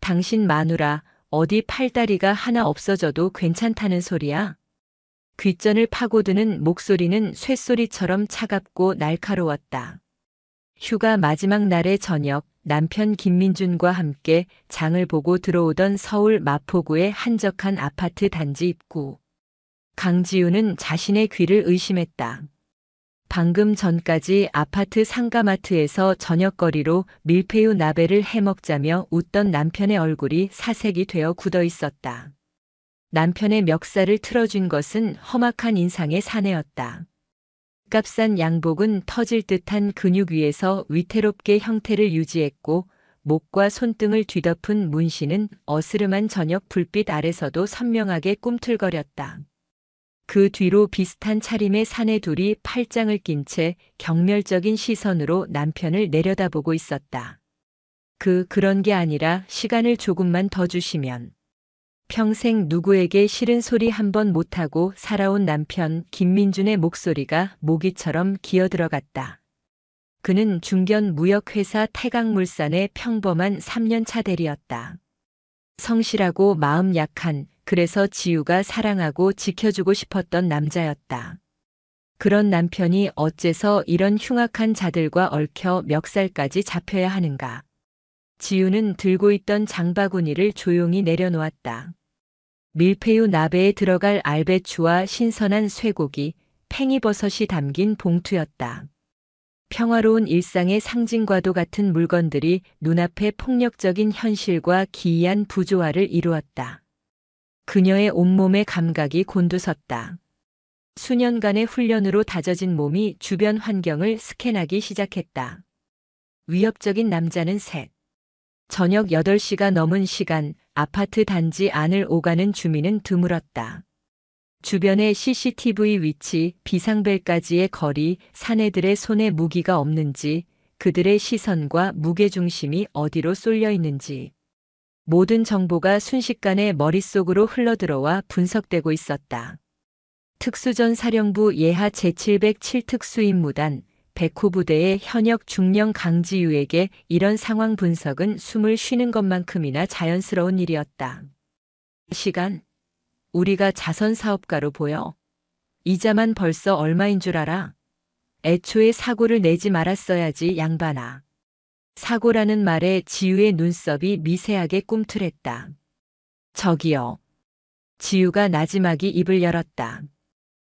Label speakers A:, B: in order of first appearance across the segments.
A: 당신 마누라 어디 팔다리가 하나 없어져도 괜찮다는 소리야? 귓전을 파고드는 목소리는 쇳소리처럼 차갑고 날카로웠다. 휴가 마지막 날의 저녁, 남편 김민준과 함께 장을 보고 들어오던 서울 마포구의 한적한 아파트 단지 입구. 강지우는 자신의 귀를 의심했다. 방금 전까지 아파트 상가마트에서 저녁거리로 밀푀유 나베를 해먹자며 웃던 남편의 얼굴이 사색이 되어 굳어 있었다. 남편의 멱살을 틀어준 것은 험악한 인상의 사내였다. 값싼 양복은 터질 듯한 근육 위에서 위태롭게 형태를 유지했고 목과 손등을 뒤덮은 문신은 어스름한 저녁 불빛 아래서도 선명하게 꿈틀거렸다. 그 뒤로 비슷한 차림의 사내 둘이 팔짱을 낀 채 경멸적인 시선으로 남편을 내려다보고 있었다. 그런 게 아니라 시간을 조금만 더 주시면. 평생 누구에게 싫은 소리 한 번 못하고 살아온 남편 김민준의 목소리가 모기처럼 기어들어갔다. 그는 중견 무역회사 태강물산의 평범한 3년차 대리였다. 성실하고 마음 약한, 그래서 지우가 사랑하고 지켜주고 싶었던 남자였다. 그런 남편이 어째서 이런 흉악한 자들과 얽혀 멱살까지 잡혀야 하는가. 지우는 들고 있던 장바구니를 조용히 내려놓았다. 밀푀유 나베에 들어갈 알배추와 신선한 쇠고기, 팽이버섯이 담긴 봉투였다. 평화로운 일상의 상징과도 같은 물건들이 눈앞에 폭력적인 현실과 기이한 부조화를 이루었다. 그녀의 온몸의 감각이 곤두섰다. 수년간의 훈련으로 다져진 몸이 주변 환경을 스캔하기 시작했다. 위협적인 남자는 셋. 저녁 8시가 넘은 시간, 아파트 단지 안을 오가는 주민은 드물었다. 주변의 CCTV 위치, 비상벨까지의 거리, 사내들의 손에 무기가 없는지, 그들의 시선과 무게중심이 어디로 쏠려 있는지. 모든 정보가 순식간에 머릿속으로 흘러들어와 분석되고 있었다. 특수전사령부 예하 제707 특수임무단 백호 부대의 현역 중령 강지유에게 이런 상황 분석은 숨을 쉬는 것만큼이나 자연스러운 일이었다. 시간, 우리가 자선사업가로 보여. 이자만 벌써 얼마인 줄 알아? 애초에 사고를 내지 말았어야지 양반아. 사고라는 말에 지우의 눈썹이 미세하게 꿈틀했다. 저기요. 지우가 나지막이 입을 열었다.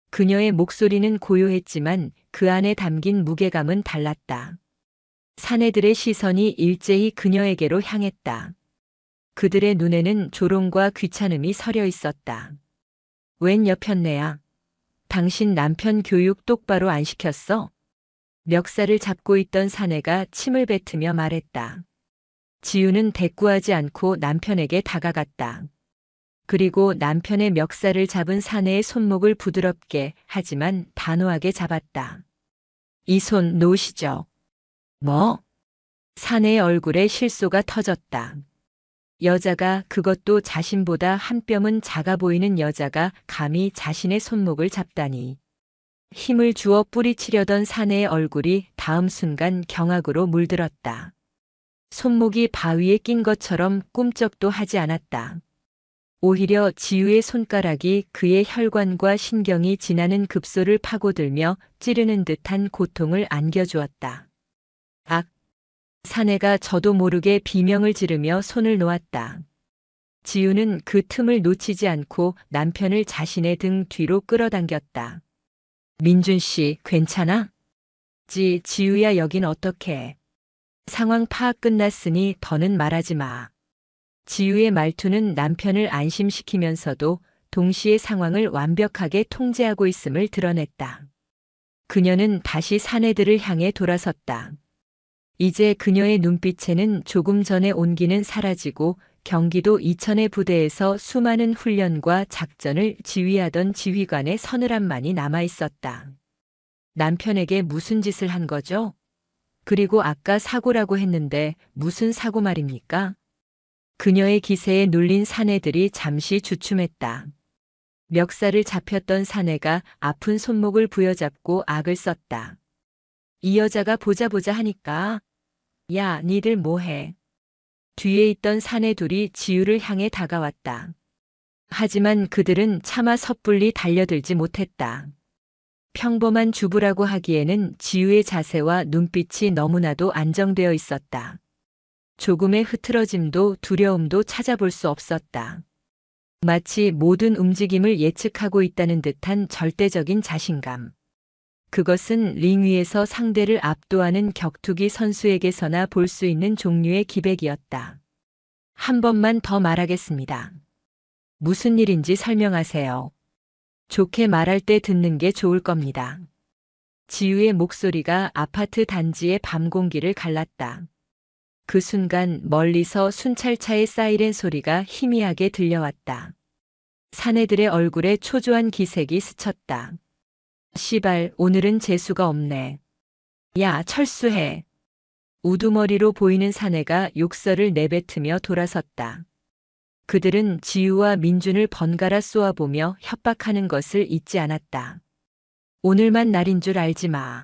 A: 그녀의 목소리는 고요했지만 그 안에 담긴 무게감은 달랐다. 사내들의 시선이 일제히 그녀에게로 향했다. 그들의 눈에는 조롱과 귀찮음이 서려 있었다. 웬 여편네야. 당신 남편 교육 똑바로 안 시켰어? 멱살을 잡고 있던 사내가 침을 뱉으며 말했다. 지우는 대꾸하지 않고 남편에게 다가갔다. 그리고 남편의 멱살을 잡은 사내의 손목을 부드럽게 하지만 단호하게 잡았다. 이 손 놓으시죠. 뭐? 사내의 얼굴에 실소가 터졌다. 여자가, 그것도 자신보다 한 뼘은 작아 보이는 여자가 감히 자신의 손목을 잡다니. 힘을 주어 뿌리치려던 사내의 얼굴이 다음 순간 경악으로 물들었다. 손목이 바위에 낀 것처럼 꿈쩍도 하지 않았다. 오히려 지우의 손가락이 그의 혈관과 신경이 지나는 급소를 파고들며 찌르는 듯한 고통을 안겨주었다. 악! 사내가 저도 모르게 비명을 지르며 손을 놓았다. 지우는 그 틈을 놓치지 않고 남편을 자신의 등 뒤로 끌어당겼다. 민준 씨, 괜찮아? 지우야, 여긴 어떡해? 상황 파악 끝났으니 더는 말하지 마. 지우의 말투는 남편을 안심시키면서도 동시에 상황을 완벽하게 통제하고 있음을 드러냈다. 그녀는 다시 사내들을 향해 돌아섰다. 이제 그녀의 눈빛에는 조금 전의 온기는 사라지고 경기도 이천의 부대에서 수많은 훈련과 작전을 지휘하던 지휘관의 서늘함만이 남아 있었다. 남편에게 무슨 짓을 한 거죠? 그리고 아까 사고라고 했는데 무슨 사고 말입니까? 그녀의 기세에 눌린 사내들이 잠시 주춤했다. 멱살을 잡혔던 사내가 아픈 손목을 부여잡고 악을 썼다. 이 여자가 보자 하니까. 야, 니들 뭐해? 뒤에 있던 사내 둘이 지우를 향해 다가왔다. 하지만 그들은 차마 섣불리 달려들지 못했다. 평범한 주부라고 하기에는 지우의 자세와 눈빛이 너무나도 안정되어 있었다. 조금의 흐트러짐도 두려움도 찾아볼 수 없었다. 마치 모든 움직임을 예측하고 있다는 듯한 절대적인 자신감. 그것은 링 위에서 상대를 압도하는 격투기 선수에게서나 볼 수 있는 종류의 기백이었다. 한 번만 더 말하겠습니다. 무슨 일인지 설명하세요. 좋게 말할 때 듣는 게 좋을 겁니다. 지우의 목소리가 아파트 단지의 밤 공기를 갈랐다. 그 순간 멀리서 순찰차의 사이렌 소리가 희미하게 들려왔다. 사내들의 얼굴에 초조한 기색이 스쳤다. 시발, 오늘은 재수가 없네. 야, 철수해. 우두머리로 보이는 사내가 욕설을 내뱉으며 돌아섰다. 그들은 지우와 민준을 번갈아 쏘아보며 협박하는 것을 잊지 않았다. 오늘만 날인 줄 알지 마.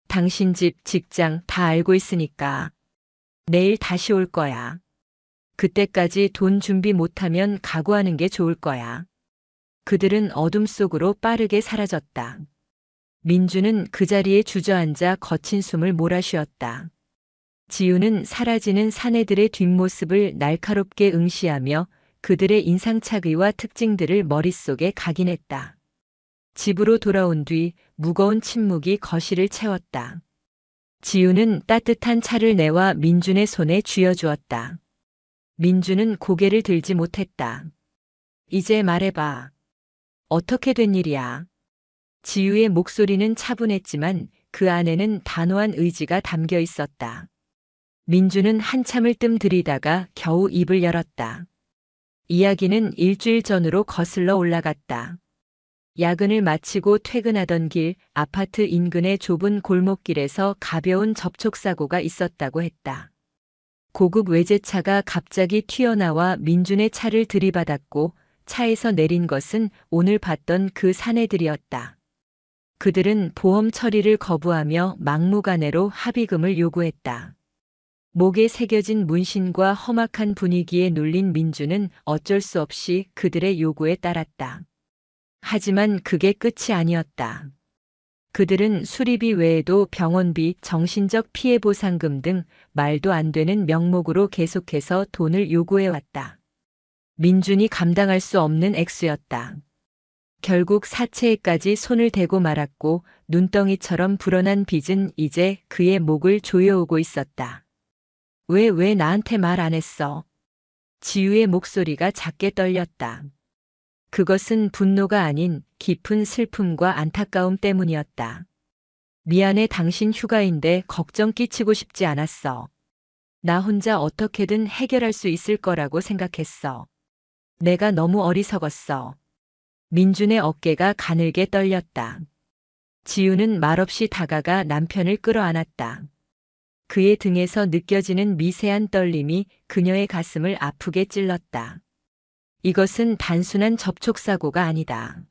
A: 당신 집, 직장 다 알고 있으니까. 내일 다시 올 거야. 그때까지 돈 준비 못하면 각오하는 게 좋을 거야. 그들은 어둠 속으로 빠르게 사라졌다. 민주는 그 자리에 주저앉아 거친 숨을 몰아쉬었다. 지우는 사라지는 사내들의 뒷모습을 날카롭게 응시하며 그들의 인상착의와 특징들을 머릿속에 각인했다. 집으로 돌아온 뒤 무거운 침묵이 거실을 채웠다. 지우는 따뜻한 차를 내와 민준의 손에 쥐어주었다. 민준은 고개를 들지 못했다. 이제 말해봐. 어떻게 된 일이야? 지우의 목소리는 차분했지만 그 안에는 단호한 의지가 담겨 있었다. 민준은 한참을 뜸들이다가 겨우 입을 열었다. 이야기는 일주일 전으로 거슬러 올라갔다. 야근을 마치고 퇴근하던 길 아파트 인근의 좁은 골목길에서 가벼운 접촉사고가 있었다고 했다. 고급 외제차가 갑자기 튀어나와 민준의 차를 들이받았고 차에서 내린 것은 오늘 봤던 그 사내들이었다. 그들은 보험 처리를 거부하며 막무가내로 합의금을 요구했다. 목에 새겨진 문신과 험악한 분위기에 눌린 민주는 어쩔 수 없이 그들의 요구에 따랐다. 하지만 그게 끝이 아니었다. 그들은 수리비 외에도 병원비, 정신적 피해 보상금 등 말도 안 되는 명목으로 계속해서 돈을 요구해왔다. 민준이 감당할 수 없는 액수였다. 결국 사채에까지 손을 대고 말았고 눈덩이처럼 불어난 빚은 이제 그의 목을 조여오고 있었다. 왜 나한테 말 안 했어? 지우의 목소리가 작게 떨렸다. 그것은 분노가 아닌 깊은 슬픔과 안타까움 때문이었다. 미안해, 당신 휴가인데 걱정 끼치고 싶지 않았어. 나 혼자 어떻게든 해결할 수 있을 거라고 생각했어. 내가 너무 어리석었어. 민준의 어깨가 가늘게 떨렸다. 지우는 말없이 다가가 남편을 끌어안았다. 그의 등에서 느껴지는 미세한 떨림이 그녀의 가슴을 아프게 찔렀다. 이것은 단순한 접촉사고가 아니다.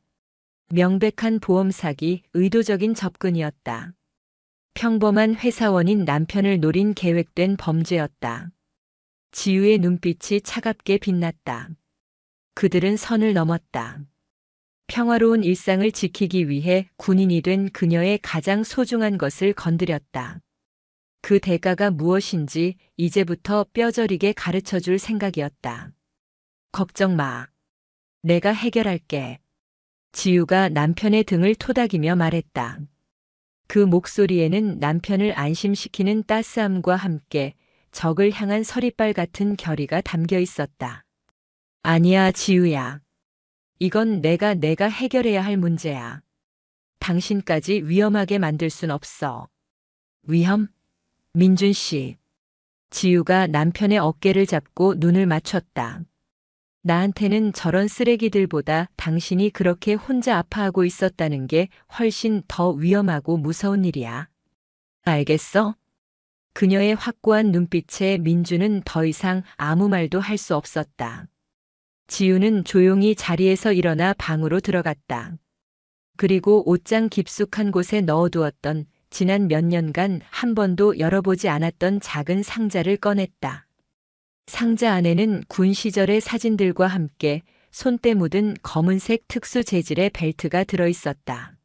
A: 명백한 보험 사기, 의도적인 접근이었다. 평범한 회사원인 남편을 노린 계획된 범죄였다. 지우의 눈빛이 차갑게 빛났다. 그들은 선을 넘었다. 평화로운 일상을 지키기 위해 군인이 된 그녀의 가장 소중한 것을 건드렸다. 그 대가가 무엇인지 이제부터 뼈저리게 가르쳐 줄 생각이었다. 걱정 마. 내가 해결할게. 지우가 남편의 등을 토닥이며 말했다. 그 목소리에는 남편을 안심시키는 따스함과 함께 적을 향한 서리빨 같은 결의가 담겨 있었다. 아니야, 지우야. 이건 내가 해결해야 할 문제야. 당신까지 위험하게 만들 순 없어. 위험? 민준 씨. 지우가 남편의 어깨를 잡고 눈을 맞췄다. 나한테는 저런 쓰레기들보다 당신이 그렇게 혼자 아파하고 있었다는 게 훨씬 더 위험하고 무서운 일이야. 알겠어? 그녀의 확고한 눈빛에 민주는 더 이상 아무 말도 할 수 없었다. 지우는 조용히 자리에서 일어나 방으로 들어갔다. 그리고 옷장 깊숙한 곳에 넣어두었던 지난 몇 년간 한 번도 열어보지 않았던 작은 상자를 꺼냈다. 상자 안에는 군 시절의 사진들과 함께 손때 묻은 검은색 특수 재질의 벨트가 들어 있었다.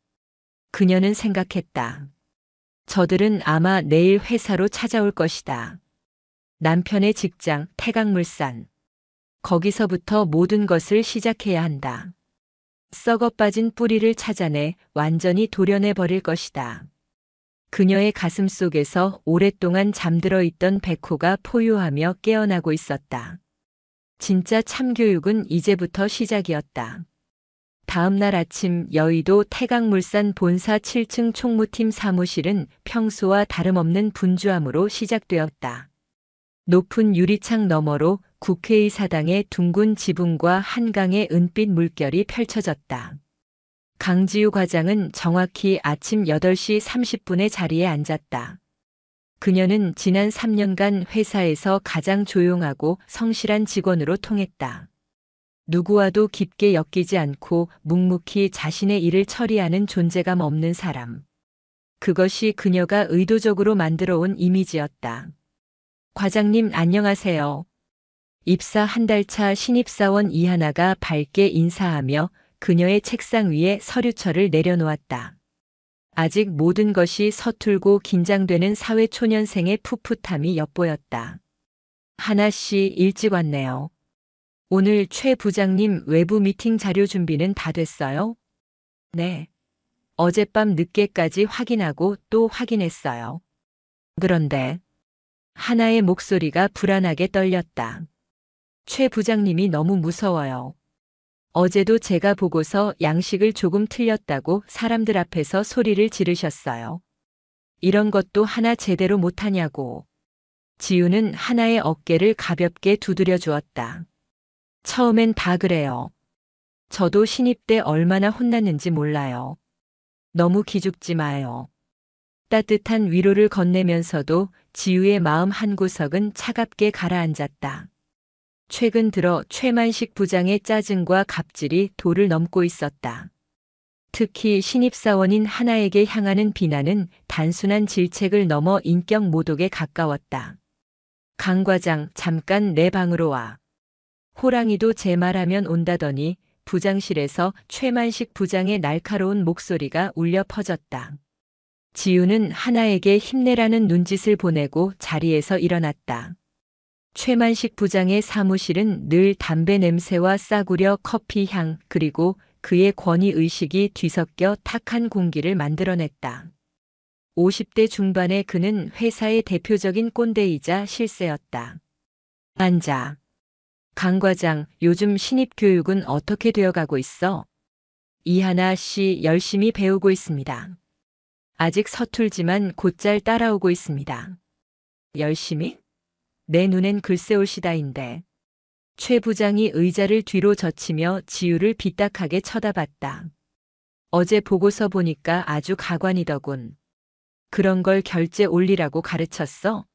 A: 그녀는 생각했다. 저들은 아마 내일 회사로 찾아올 것이다. 남편의 직장, 태강물산. 거기서부터 모든 것을 시작해야 한다. 썩어 빠진 뿌리를 찾아내 완전히 도려내 버릴 것이다. 그녀의 가슴 속에서 오랫동안 잠들어 있던 백호가 포효하며 깨어나고 있었다. 진짜 참교육은 이제부터 시작이었다. 다음 날 아침 여의도 태강물산 본사 7층 총무팀 사무실은 평소와 다름없는 분주함으로 시작되었다. 높은 유리창 너머로 국회의사당의 둥근 지붕과 한강의 은빛 물결이 펼쳐졌다. 강지우 과장은 정확히 아침 8시 30분에 자리에 앉았다. 그녀는 지난 3년간 회사에서 가장 조용하고 성실한 직원으로 통했다. 누구와도 깊게 엮이지 않고 묵묵히 자신의 일을 처리하는 존재감 없는 사람. 그것이 그녀가 의도적으로 만들어 온 이미지였다. 과장님 안녕하세요. 입사 한 달 차 신입사원 이하나가 밝게 인사하며 그녀의 책상 위에 서류철을 내려놓았다. 아직 모든 것이 서툴고 긴장되는 사회초년생의 풋풋함이 엿보였다. 하나 씨 일찍 왔네요. 오늘 최 부장님 외부 미팅 자료 준비는 다 됐어요? 네. 어젯밤 늦게까지 확인하고 또 확인했어요. 그런데 하나의 목소리가 불안하게 떨렸다. 최 부장님이 너무 무서워요. 어제도 제가 보고서 양식을 조금 틀렸다고 사람들 앞에서 소리를 지르셨어요. 이런 것도 하나 제대로 못하냐고. 지우는 하나의 어깨를 가볍게 두드려 주었다. 처음엔 다 그래요. 저도 신입 때 얼마나 혼났는지 몰라요. 너무 기죽지 마요. 따뜻한 위로를 건네면서도 지우의 마음 한구석은 차갑게 가라앉았다. 최근 들어 최만식 부장의 짜증과 갑질이 도를 넘고 있었다. 특히 신입사원인 하나에게 향하는 비난은 단순한 질책을 넘어 인격 모독에 가까웠다. 강 과장, 잠깐 내 방으로 와. 호랑이도 제 말하면 온다더니 부장실에서 최만식 부장의 날카로운 목소리가 울려 퍼졌다. 지우는 하나에게 힘내라는 눈짓을 보내고 자리에서 일어났다. 최만식 부장의 사무실은 늘 담배 냄새와 싸구려 커피 향 그리고 그의 권위의식이 뒤섞여 탁한 공기를 만들어냈다. 50대 중반의 그는 회사의 대표적인 꼰대이자 실세였다. 앉아. 강 과장, 요즘 신입 교육은 어떻게 되어가고 있어? 이하나 씨 열심히 배우고 있습니다. 아직 서툴지만 곧잘 따라오고 있습니다. 열심히? 내 눈엔 글쎄올 시다인데. 최 부장이 의자를 뒤로 젖히며 지우를 빗딱하게 쳐다봤다. 어제 보고서 보니까 아주 가관이더군. 그런 걸 결제 올리라고 가르쳤어?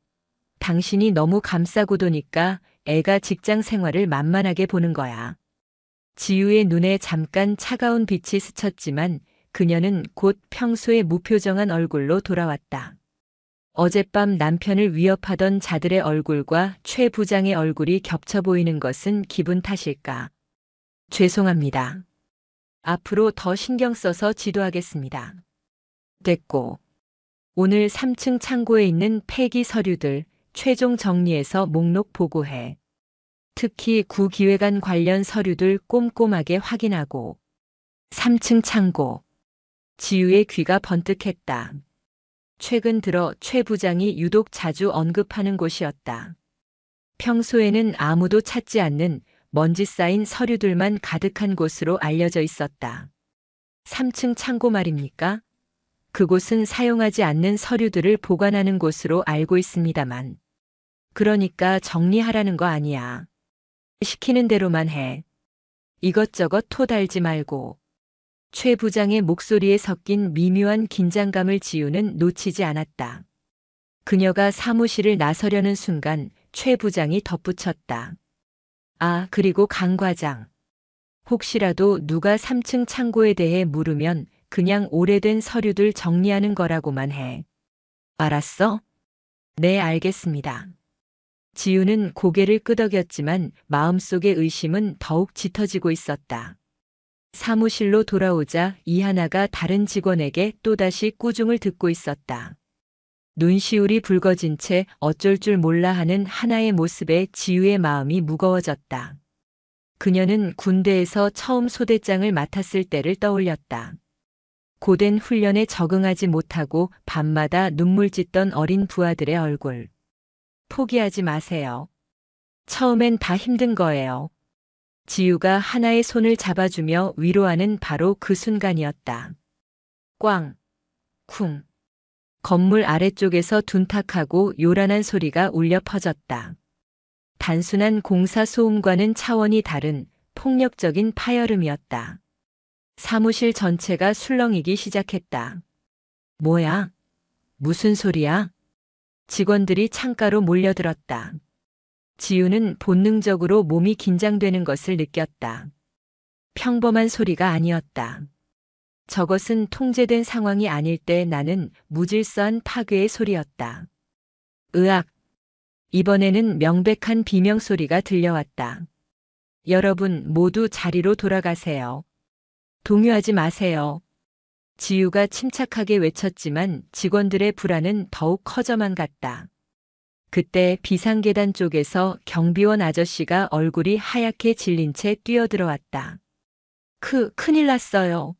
A: 당신이 너무 감싸고 도니까 애가 직장 생활을 만만하게 보는 거야. 지우의 눈에 잠깐 차가운 빛이 스쳤지만 그녀는 곧 평소의 무표정한 얼굴로 돌아왔다. 어젯밤 남편을 위협하던 자들의 얼굴과 최 부장의 얼굴이 겹쳐 보이는 것은 기분 탓일까? 죄송합니다. 앞으로 더 신경 써서 지도하겠습니다. 됐고. 오늘 3층 창고에 있는 폐기 서류들 최종 정리해서 목록 보고해. 특히 구기획안 관련 서류들 꼼꼼하게 확인하고. 3층 창고. 지우의 귀가 번뜩했다. 최근 들어 최 부장이 유독 자주 언급하는 곳이었다. 평소에는 아무도 찾지 않는 먼지 쌓인 서류들만 가득한 곳으로 알려져 있었다. 3층 창고 말입니까? 그곳은 사용하지 않는 서류들을 보관하는 곳으로 알고 있습니다만. 그러니까 정리하라는 거 아니야. 시키는 대로만 해. 이것저것 토 달지 말고. 최 부장의 목소리에 섞인 미묘한 긴장감을 지우는 놓치지 않았다. 그녀가 사무실을 나서려는 순간 최 부장이 덧붙였다. 아, 그리고 강 과장. 혹시라도 누가 3층 창고에 대해 물으면 그냥 오래된 서류들 정리하는 거라고만 해. 알았어? 네, 알겠습니다. 지우는 고개를 끄덕였지만 마음속의 의심은 더욱 짙어지고 있었다. 사무실로 돌아오자 이하나가 다른 직원에게 또다시 꾸중을 듣고 있었다. 눈시울이 붉어진 채 어쩔 줄 몰라 하는 하나의 모습에 지우의 마음이 무거워졌다. 그녀는 군대에서 처음 소대장을 맡았을 때를 떠올렸다. 고된 훈련에 적응하지 못하고 밤마다 눈물 짓던 어린 부하들의 얼굴. 포기하지 마세요. 처음엔 다 힘든 거예요. 지우가 하나의 손을 잡아주며 위로하는 바로 그 순간이었다. 꽝, 쿵. 건물 아래쪽에서 둔탁하고 요란한 소리가 울려 퍼졌다. 단순한 공사 소음과는 차원이 다른 폭력적인 파열음이었다. 사무실 전체가 술렁이기 시작했다. 뭐야? 무슨 소리야? 직원들이 창가로 몰려들었다. 지우는 본능적으로 몸이 긴장되는 것을 느꼈다. 평범한 소리가 아니었다. 저것은 통제된 상황이 아닐 때 나는 무질서한 파괴의 소리였다. 으악! 이번에는 명백한 비명 소리가 들려왔다. 여러분 모두 자리로 돌아가세요. 동요하지 마세요. 지우가 침착하게 외쳤지만 직원들의 불안은 더욱 커져만 갔다. 그때 비상계단 쪽에서 경비원 아저씨가 얼굴이 하얗게 질린 채 뛰어들어왔다. 큰일 났어요.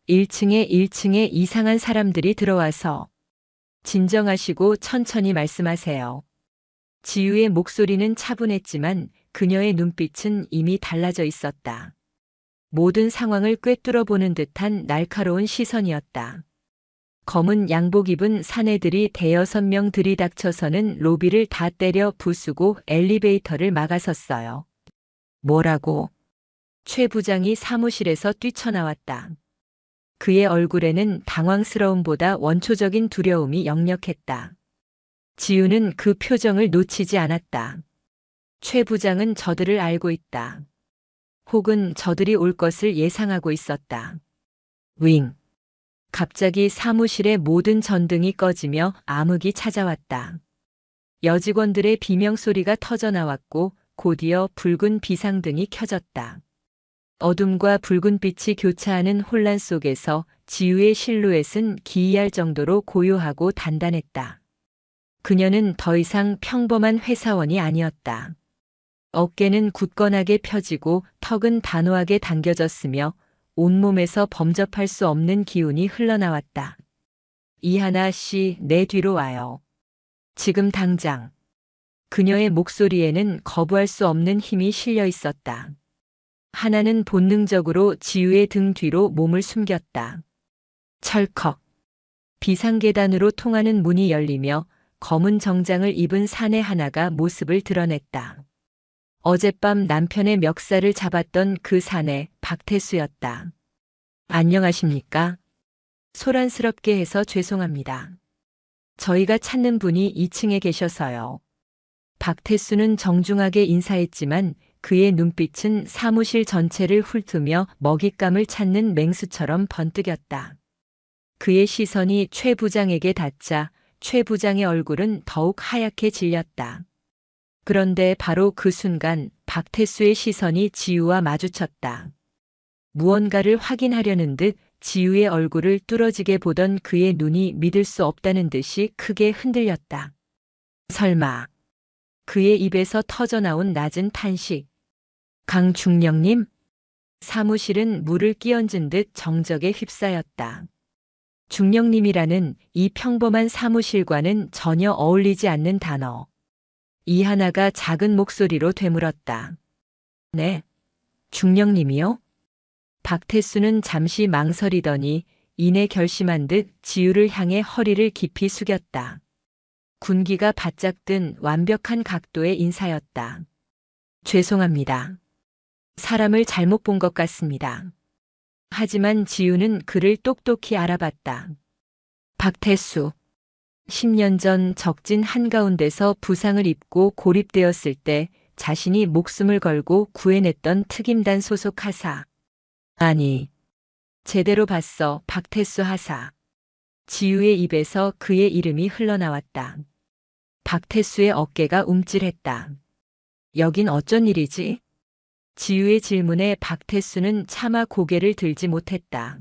A: 1층에 이상한 사람들이 들어와서. 진정하시고 천천히 말씀하세요. 지우의 목소리는 차분했지만 그녀의 눈빛은 이미 달라져 있었다. 모든 상황을 꿰뚫어 보는 듯한 날카로운 시선이었다. 검은 양복 입은 사내들이 대여섯 명 들이닥쳐서는 로비를 다 때려 부수고 엘리베이터를 막아섰어요. 뭐라고? 최 부장이 사무실에서 뛰쳐나왔다. 그의 얼굴에는 당황스러움보다 원초적인 두려움이 역력했다. 지우는 그 표정을 놓치지 않았다. 최 부장은 저들을 알고 있다. 혹은 저들이 올 것을 예상하고 있었다. 윙. 갑자기 사무실의 모든 전등이 꺼지며 암흑이 찾아왔다. 여직원들의 비명소리가 터져나왔고 곧이어 붉은 비상등이 켜졌다. 어둠과 붉은 빛이 교차하는 혼란 속에서 지우의 실루엣은 기이할 정도로 고요하고 단단했다. 그녀는 더 이상 평범한 회사원이 아니었다. 어깨는 굳건하게 펴지고 턱은 단호하게 당겨졌으며 온몸에서 범접할 수 없는 기운이 흘러나왔다. 이하나 씨, 내 뒤로 와요. 지금 당장. 그녀의 목소리에는 거부할 수 없는 힘이 실려 있었다. 하나는 본능적으로 지우의 등 뒤로 몸을 숨겼다. 철컥. 비상계단으로 통하는 문이 열리며 검은 정장을 입은 사내 하나가 모습을 드러냈다. 어젯밤 남편의 멱살을 잡았던 그 사내 박태수였다. 안녕하십니까? 소란스럽게 해서 죄송합니다. 저희가 찾는 분이 2층에 계셔서요. 박태수는 정중하게 인사했지만 그의 눈빛은 사무실 전체를 훑으며 먹잇감을 찾는 맹수처럼 번뜩였다. 그의 시선이 최 부장에게 닿자 최 부장의 얼굴은 더욱 하얗게 질렸다. 그런데 바로 그 순간 박태수의 시선이 지우와 마주쳤다. 무언가를 확인하려는 듯 지우의 얼굴을 뚫어지게 보던 그의 눈이 믿을 수 없다는 듯이 크게 흔들렸다. 설마. 그의 입에서 터져나온 낮은 탄식. 강중령님? 사무실은 물을 끼얹은 듯 정적에 휩싸였다. 중령님이라는 이 평범한 사무실과는 전혀 어울리지 않는 단어. 이하나가 작은 목소리로 되물었다. 네. 중령님이요? 박태수는 잠시 망설이더니 이내 결심한 듯 지우를 향해 허리를 깊이 숙였다. 군기가 바짝 든 완벽한 각도의 인사였다. 죄송합니다. 사람을 잘못 본 것 같습니다. 하지만 지우는 그를 똑똑히 알아봤다. 박태수. 10년 전 적진 한가운데서 부상을 입고 고립되었을 때 자신이 목숨을 걸고 구해냈던 특임단 소속 하사. 아니, 제대로 봤어, 박태수 하사. 지우의 입에서 그의 이름이 흘러나왔다. 박태수의 어깨가 움찔했다. 여긴 어쩐 일이지? 지우의 질문에 박태수는 차마 고개를 들지 못했다.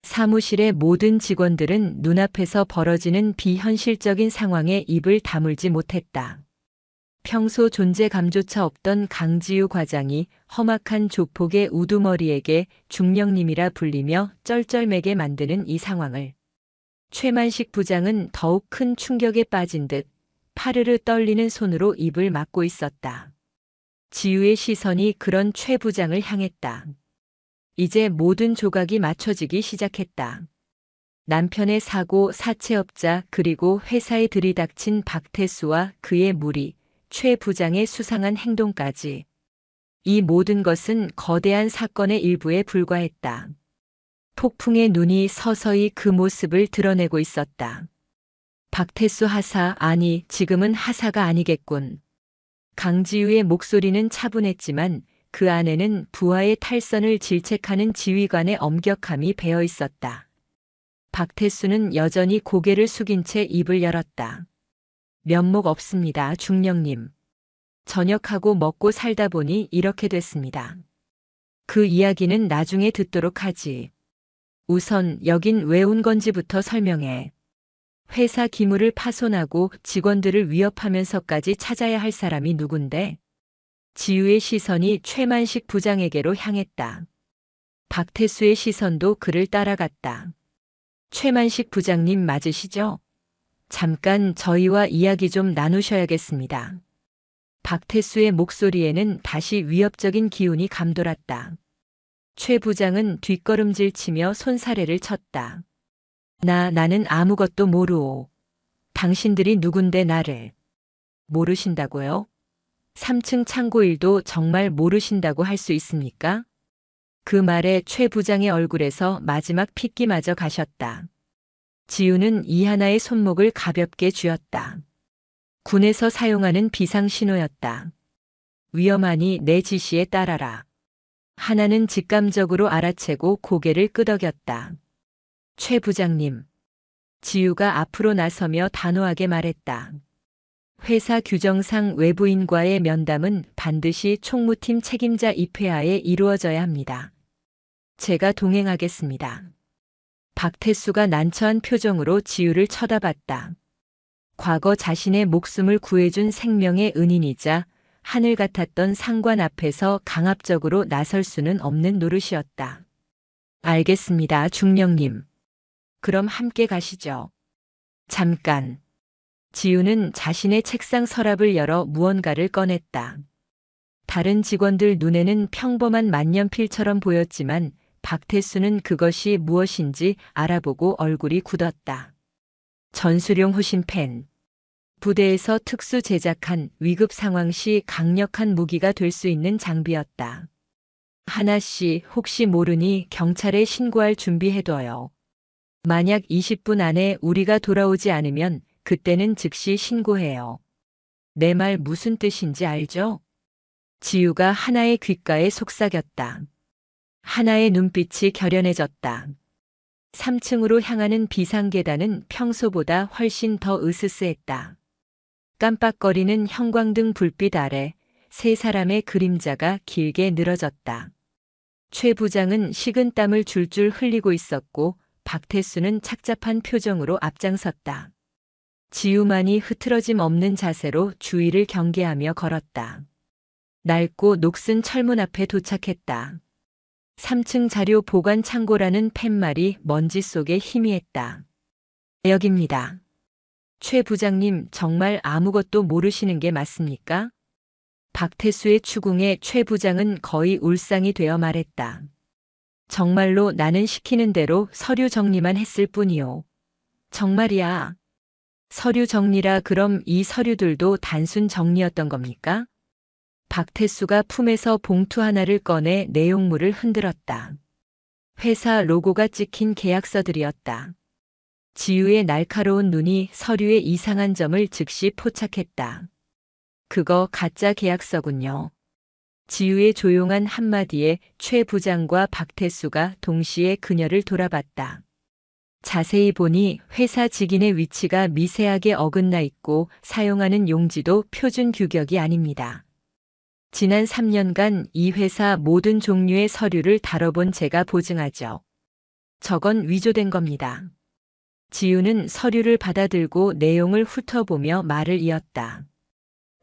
A: 사무실의 모든 직원들은 눈앞에서 벌어지는 비현실적인 상황에 입을 다물지 못했다. 평소 존재감조차 없던 강지우 과장이 험악한 조폭의 우두머리에게 중령님이라 불리며 쩔쩔매게 만드는 이 상황을 최만식 부장은 더욱 큰 충격에 빠진 듯 파르르 떨리는 손으로 입을 막고 있었다. 지우의 시선이 그런 최 부장을 향했다. 이제 모든 조각이 맞춰지기 시작했다. 남편의 사고, 사채업자, 그리고 회사에 들이닥친 박태수와 그의 무리, 최 부장의 수상한 행동까지. 이 모든 것은 거대한 사건의 일부에 불과했다. 폭풍의 눈이 서서히 그 모습을 드러내고 있었다. 박태수 하사, 아니, 지금은 하사가 아니겠군. 강지우의 목소리는 차분했지만 그 안에는 부하의 탈선을 질책하는 지휘관의 엄격함이 배어 있었다. 박태수는 여전히 고개를 숙인 채 입을 열었다. 면목 없습니다, 중령님. 전역하고 먹고 살다 보니 이렇게 됐습니다. 그 이야기는 나중에 듣도록 하지. 우선 여긴 왜 온 건지부터 설명해. 회사 기물을 파손하고 직원들을 위협하면서까지 찾아야 할 사람이 누군데? 지우의 시선이 최만식 부장에게로 향했다. 박태수의 시선도 그를 따라갔다. 최만식 부장님 맞으시죠? 잠깐 저희와 이야기 좀 나누셔야겠습니다. 박태수의 목소리에는 다시 위협적인 기운이 감돌았다. 최 부장은 뒷걸음질 치며 손사래를 쳤다. 나는 아무것도 모르오. 당신들이 누군데 나를 모르신다고요? 3층 창고 일도 정말 모르신다고 할 수 있습니까? 그 말에 최 부장의 얼굴에서 마지막 핏기마저 가셨다. 지우는 이하나의 손목을 가볍게 쥐었다. 군에서 사용하는 비상신호였다. 위험하니 내 지시에 따라라. 하나는 직감적으로 알아채고 고개를 끄덕였다. 최 부장님. 지우가 앞으로 나서며 단호하게 말했다. 회사 규정상 외부인과의 면담은 반드시 총무팀 책임자 입회하에 이루어져야 합니다. 제가 동행하겠습니다. 박태수가 난처한 표정으로 지우를 쳐다봤다. 과거 자신의 목숨을 구해준 생명의 은인이자 하늘 같았던 상관 앞에서 강압적으로 나설 수는 없는 노릇이었다. 알겠습니다, 중령님. 그럼 함께 가시죠. 잠깐. 지우는 자신의 책상 서랍을 열어 무언가를 꺼냈다. 다른 직원들 눈에는 평범한 만년필처럼 보였지만 박태수는 그것이 무엇인지 알아보고 얼굴이 굳었다. 전술용 호신펜. 부대에서 특수 제작한 위급 상황 시 강력한 무기가 될 수 있는 장비였다. 하나 씨, 혹시 모르니 경찰에 신고할 준비해둬요. 만약 20분 안에 우리가 돌아오지 않으면 그때는 즉시 신고해요. 내 말 무슨 뜻인지 알죠? 지우가 하나의 귓가에 속삭였다. 하나의 눈빛이 결연해졌다. 3층으로 향하는 비상계단은 평소보다 훨씬 더 으스스했다. 깜빡거리는 형광등 불빛 아래 세 사람의 그림자가 길게 늘어졌다. 최 부장은 식은땀을 줄줄 흘리고 있었고 박태수는 착잡한 표정으로 앞장섰다. 지우만이 흐트러짐 없는 자세로 주위를 경계하며 걸었다. 낡고 녹슨 철문 앞에 도착했다. 3층 자료 보관 창고라는 팻말이 먼지 속에 희미했다. 여기입니다. 최 부장님 정말 아무것도 모르시는 게 맞습니까? 박태수의 추궁에 최 부장은 거의 울상이 되어 말했다. 정말로 나는 시키는 대로 서류 정리만 했을 뿐이요. 정말이야. 서류 정리라 그럼 이 서류들도 단순 정리였던 겁니까? 박태수가 품에서 봉투 하나를 꺼내 내용물을 흔들었다. 회사 로고가 찍힌 계약서들이었다. 지우의 날카로운 눈이 서류의 이상한 점을 즉시 포착했다. 그거 가짜 계약서군요. 지우의 조용한 한마디에 최 부장과 박태수가 동시에 그녀를 돌아봤다. 자세히 보니 회사 직인의 위치가 미세하게 어긋나 있고 사용하는 용지도 표준 규격이 아닙니다. 지난 3년간 이 회사 모든 종류의 서류를 다뤄본 제가 보증하죠. 저건 위조된 겁니다. 지우는 서류를 받아들고 내용을 훑어보며 말을 이었다.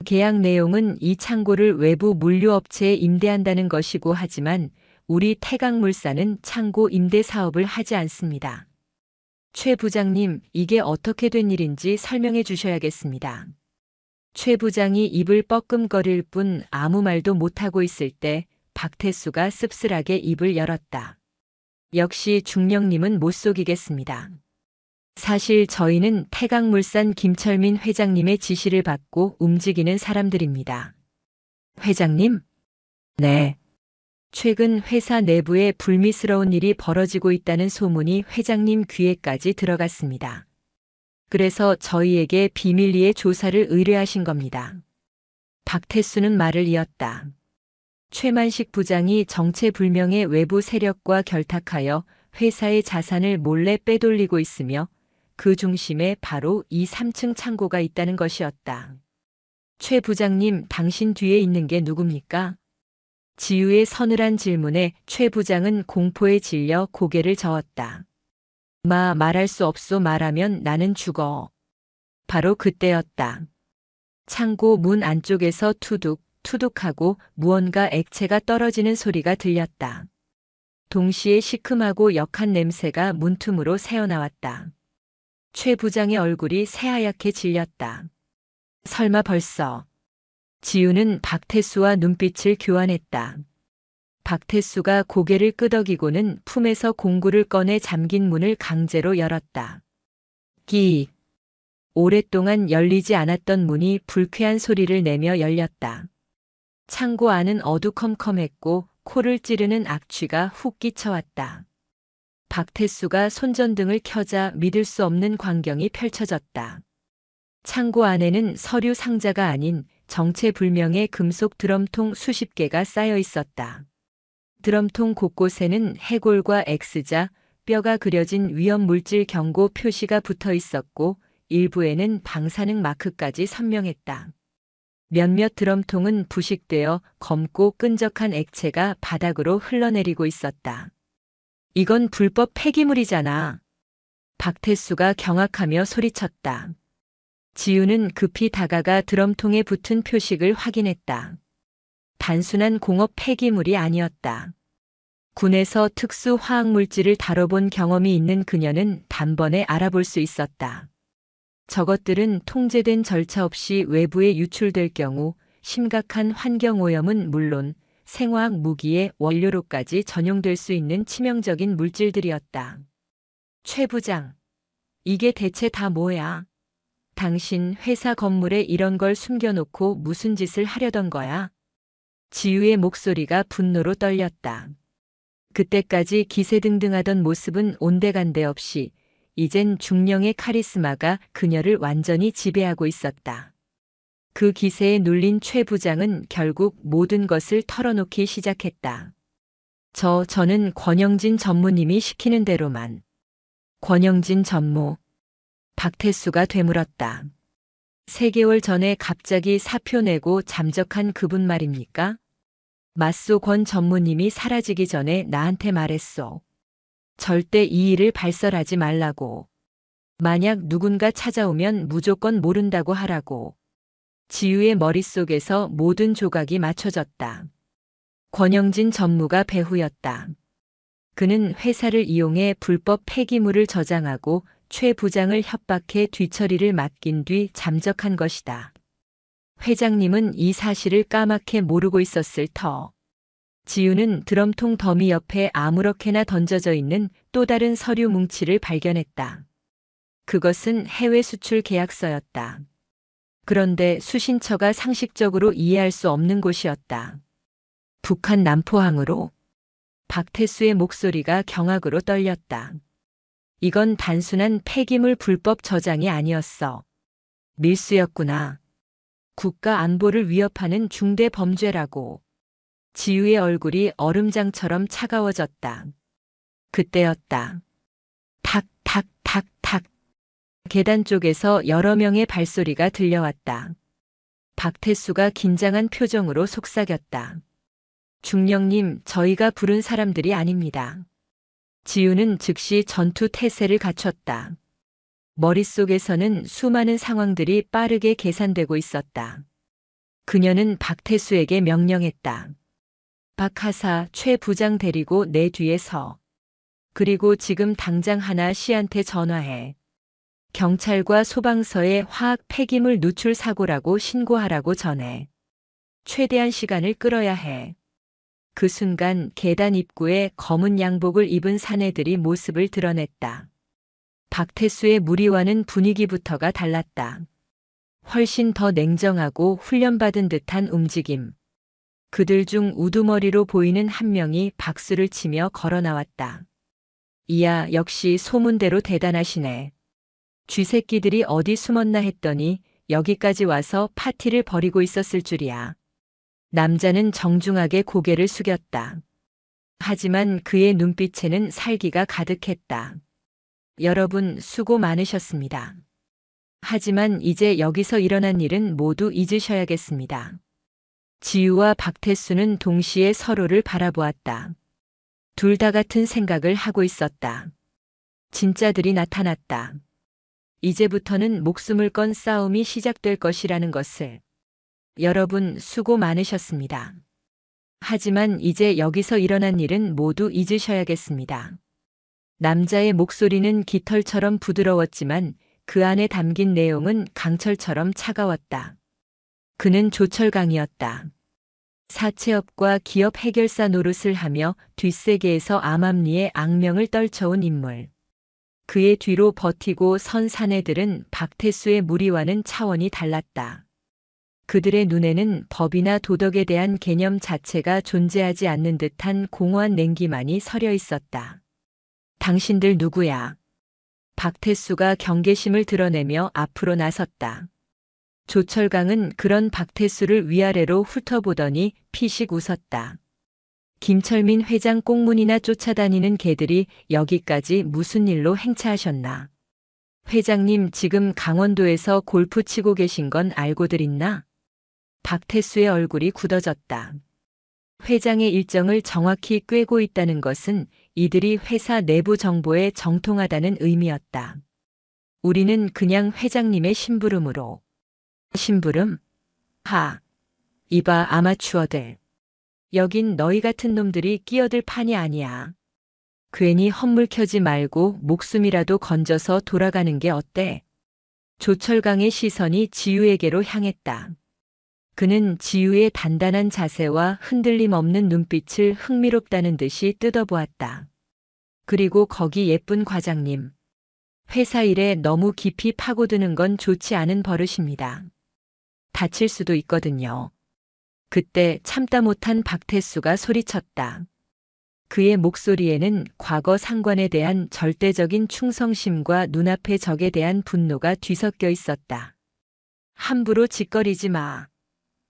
A: 계약 내용은 이 창고를 외부 물류업체에 임대한다는 것이고 하지만 우리 태강물산은 창고 임대 사업을 하지 않습니다. 최 부장님, 이게 어떻게 된 일인지 설명해 주셔야겠습니다. 최 부장이 입을 뻐끔거릴 뿐 아무 말도 못하고 있을 때 박태수가 씁쓸하게 입을 열었다. 역시 중령님은 못 속이겠습니다. 사실 저희는 태강물산 김철민 회장님의 지시를 받고 움직이는 사람들입니다. 회장님? 네. 최근 회사 내부에 불미스러운 일이 벌어지고 있다는 소문이 회장님 귀에까지 들어갔습니다. 그래서 저희에게 비밀리에 조사를 의뢰하신 겁니다. 박태수는 말을 이었다. 최만식 부장이 정체불명의 외부 세력과 결탁하여 회사의 자산을 몰래 빼돌리고 있으며 그 중심에 바로 이 3층 창고가 있다는 것이었다. 최 부장님, 당신 뒤에 있는 게 누굽니까? 지우의 서늘한 질문에 최 부장은 공포에 질려 고개를 저었다. 말할 수 없소. 말하면 나는 죽어. 바로 그때였다. 창고 문 안쪽에서 투둑, 투둑하고 무언가 액체가 떨어지는 소리가 들렸다. 동시에 시큼하고 역한 냄새가 문틈으로 새어나왔다. 최 부장의 얼굴이 새하얗게 질렸다. 설마 벌써. 지우는 박태수와 눈빛을 교환했다. 박태수가 고개를 끄덕이고는 품에서 공구를 꺼내 잠긴 문을 강제로 열었다. 끼익. 오랫동안 열리지 않았던 문이 불쾌한 소리를 내며 열렸다. 창고 안은 어두컴컴했고 코를 찌르는 악취가 훅 끼쳐왔다. 박태수가 손전등을 켜자 믿을 수 없는 광경이 펼쳐졌다. 창고 안에는 서류 상자가 아닌 정체불명의 금속 드럼통 수십 개가 쌓여 있었다. 드럼통 곳곳에는 해골과 X자, 뼈가 그려진 위험물질 경고 표시가 붙어 있었고 일부에는 방사능 마크까지 선명했다. 몇몇 드럼통은 부식되어 검고 끈적한 액체가 바닥으로 흘러내리고 있었다. 이건 불법 폐기물이잖아. 박태수가 경악하며 소리쳤다. 지우는 급히 다가가 드럼통에 붙은 표식을 확인했다. 단순한 공업 폐기물이 아니었다. 군에서 특수 화학물질을 다뤄본 경험이 있는 그녀는 단번에 알아볼 수 있었다. 저것들은 통제된 절차 없이 외부에 유출될 경우 심각한 환경오염은 물론 생화학 무기의 원료로까지 전용될 수 있는 치명적인 물질들이었다. 최 부장, 이게 대체 다 뭐야? 당신 회사 건물에 이런 걸 숨겨놓고 무슨 짓을 하려던 거야? 지우의 목소리가 분노로 떨렸다. 그때까지 기세등등하던 모습은 온데간데 없이 이젠 중령의 카리스마가 그녀를 완전히 지배하고 있었다. 그 기세에 눌린 최 부장은 결국 모든 것을 털어놓기 시작했다. 저는 권영진 전무님이 시키는 대로만. 권영진 전무. 박태수가 되물었다. 3개월 전에 갑자기 사표 내고 잠적한 그분 말입니까? 맞소. 권 전무님이 사라지기 전에 나한테 말했소. 절대 이 일을 발설하지 말라고. 만약 누군가 찾아오면 무조건 모른다고 하라고. 지우의 머릿속에서 모든 조각이 맞춰졌다. 권영진 전무가 배후였다. 그는 회사를 이용해 불법 폐기물을 저장하고 최 부장을 협박해 뒤처리를 맡긴 뒤 잠적한 것이다. 회장님은 이 사실을 까맣게 모르고 있었을 터. 지우는 드럼통 더미 옆에 아무렇게나 던져져 있는 또 다른 서류 뭉치를 발견했다. 그것은 해외 수출 계약서였다. 그런데 수신처가 상식적으로 이해할 수 없는 곳이었다. 북한 남포항으로. 박태수의 목소리가 경악으로 떨렸다. 이건 단순한 폐기물 불법 저장이 아니었어. 밀수였구나. 국가 안보를 위협하는 중대 범죄라고. 지우의 얼굴이 얼음장처럼 차가워졌다. 그때였다. 탁, 탁. 계단 쪽에서 여러 명의 발소리가 들려왔다. 박태수가 긴장한 표정으로 속삭였다. 중령님, 저희가 부른 사람들이 아닙니다. 지우는 즉시 전투 태세를 갖췄다. 머릿속에서는 수많은 상황들이 빠르게 계산되고 있었다. 그녀는 박태수에게 명령했다. 박하사, 최 부장 데리고 내 뒤에 서. 그리고 지금 당장 하나 씨한테 전화해. 경찰과 소방서에 화학 폐기물 누출 사고라고 신고하라고 전해. 최대한 시간을 끌어야 해. 그 순간 계단 입구에 검은 양복을 입은 사내들이 모습을 드러냈다. 박태수의 무리와는 분위기부터가 달랐다. 훨씬 더 냉정하고 훈련받은 듯한 움직임. 그들 중 우두머리로 보이는 한 명이 박수를 치며 걸어 나왔다. 이야, 역시 소문대로 대단하시네. 쥐새끼들이 어디 숨었나 했더니 여기까지 와서 파티를 벌이고 있었을 줄이야. 남자는 정중하게 고개를 숙였다. 하지만 그의 눈빛에는 살기가 가득했다. 여러분, 수고 많으셨습니다. 하지만 이제 여기서 일어난 일은 모두 잊으셔야겠습니다. 지우와 박태수는 동시에 서로를 바라보았다. 둘 다 같은 생각을 하고 있었다. 진짜들이 나타났다. 이제부터는 목숨을 건 싸움이 시작될 것이라는 것을. 여러분, 수고 많으셨습니다. 하지만 이제 여기서 일어난 일은 모두 잊으셔야겠습니다. 남자의 목소리는 깃털처럼 부드러웠지만 그 안에 담긴 내용은 강철처럼 차가웠다. 그는 조철강이었다. 사채업과 기업 해결사 노릇을 하며 뒷세계에서 암암리의 악명을 떨쳐온 인물. 그의 뒤로 버티고 선 사내들은 박태수의 무리와는 차원이 달랐다. 그들의 눈에는 법이나 도덕에 대한 개념 자체가 존재하지 않는 듯한 공허한 냉기만이 서려 있었다. 당신들 누구야? 박태수가 경계심을 드러내며 앞으로 나섰다. 조철강은 그런 박태수를 위아래로 훑어보더니 피식 웃었다. 김철민 회장 꽁문이나 쫓아다니는 개들이 여기까지 무슨 일로 행차하셨나? 회장님, 지금 강원도에서 골프 치고 계신 건 알고들 있나? 박태수의 얼굴이 굳어졌다. 회장의 일정을 정확히 꿰고 있다는 것은 이들이 회사 내부 정보에 정통하다는 의미였다. 우리는 그냥 회장님의 심부름으로. 심부름? 하. 이봐, 아마추어들. 여긴 너희 같은 놈들이 끼어들 판이 아니야. 괜히 헛물 켜지 말고 목숨이라도 건져서 돌아가는 게 어때? 조철강의 시선이 지우에게로 향했다. 그는 지우의 단단한 자세와 흔들림 없는 눈빛을 흥미롭다는 듯이 뜯어보았다. 그리고 거기 예쁜 과장님. 회사 일에 너무 깊이 파고드는 건 좋지 않은 버릇입니다. 다칠 수도 있거든요. 그때 참다 못한 박태수가 소리쳤다. 그의 목소리에는 과거 상관에 대한 절대적인 충성심과 눈앞의 적에 대한 분노가 뒤섞여 있었다. 함부로 짓거리지 마.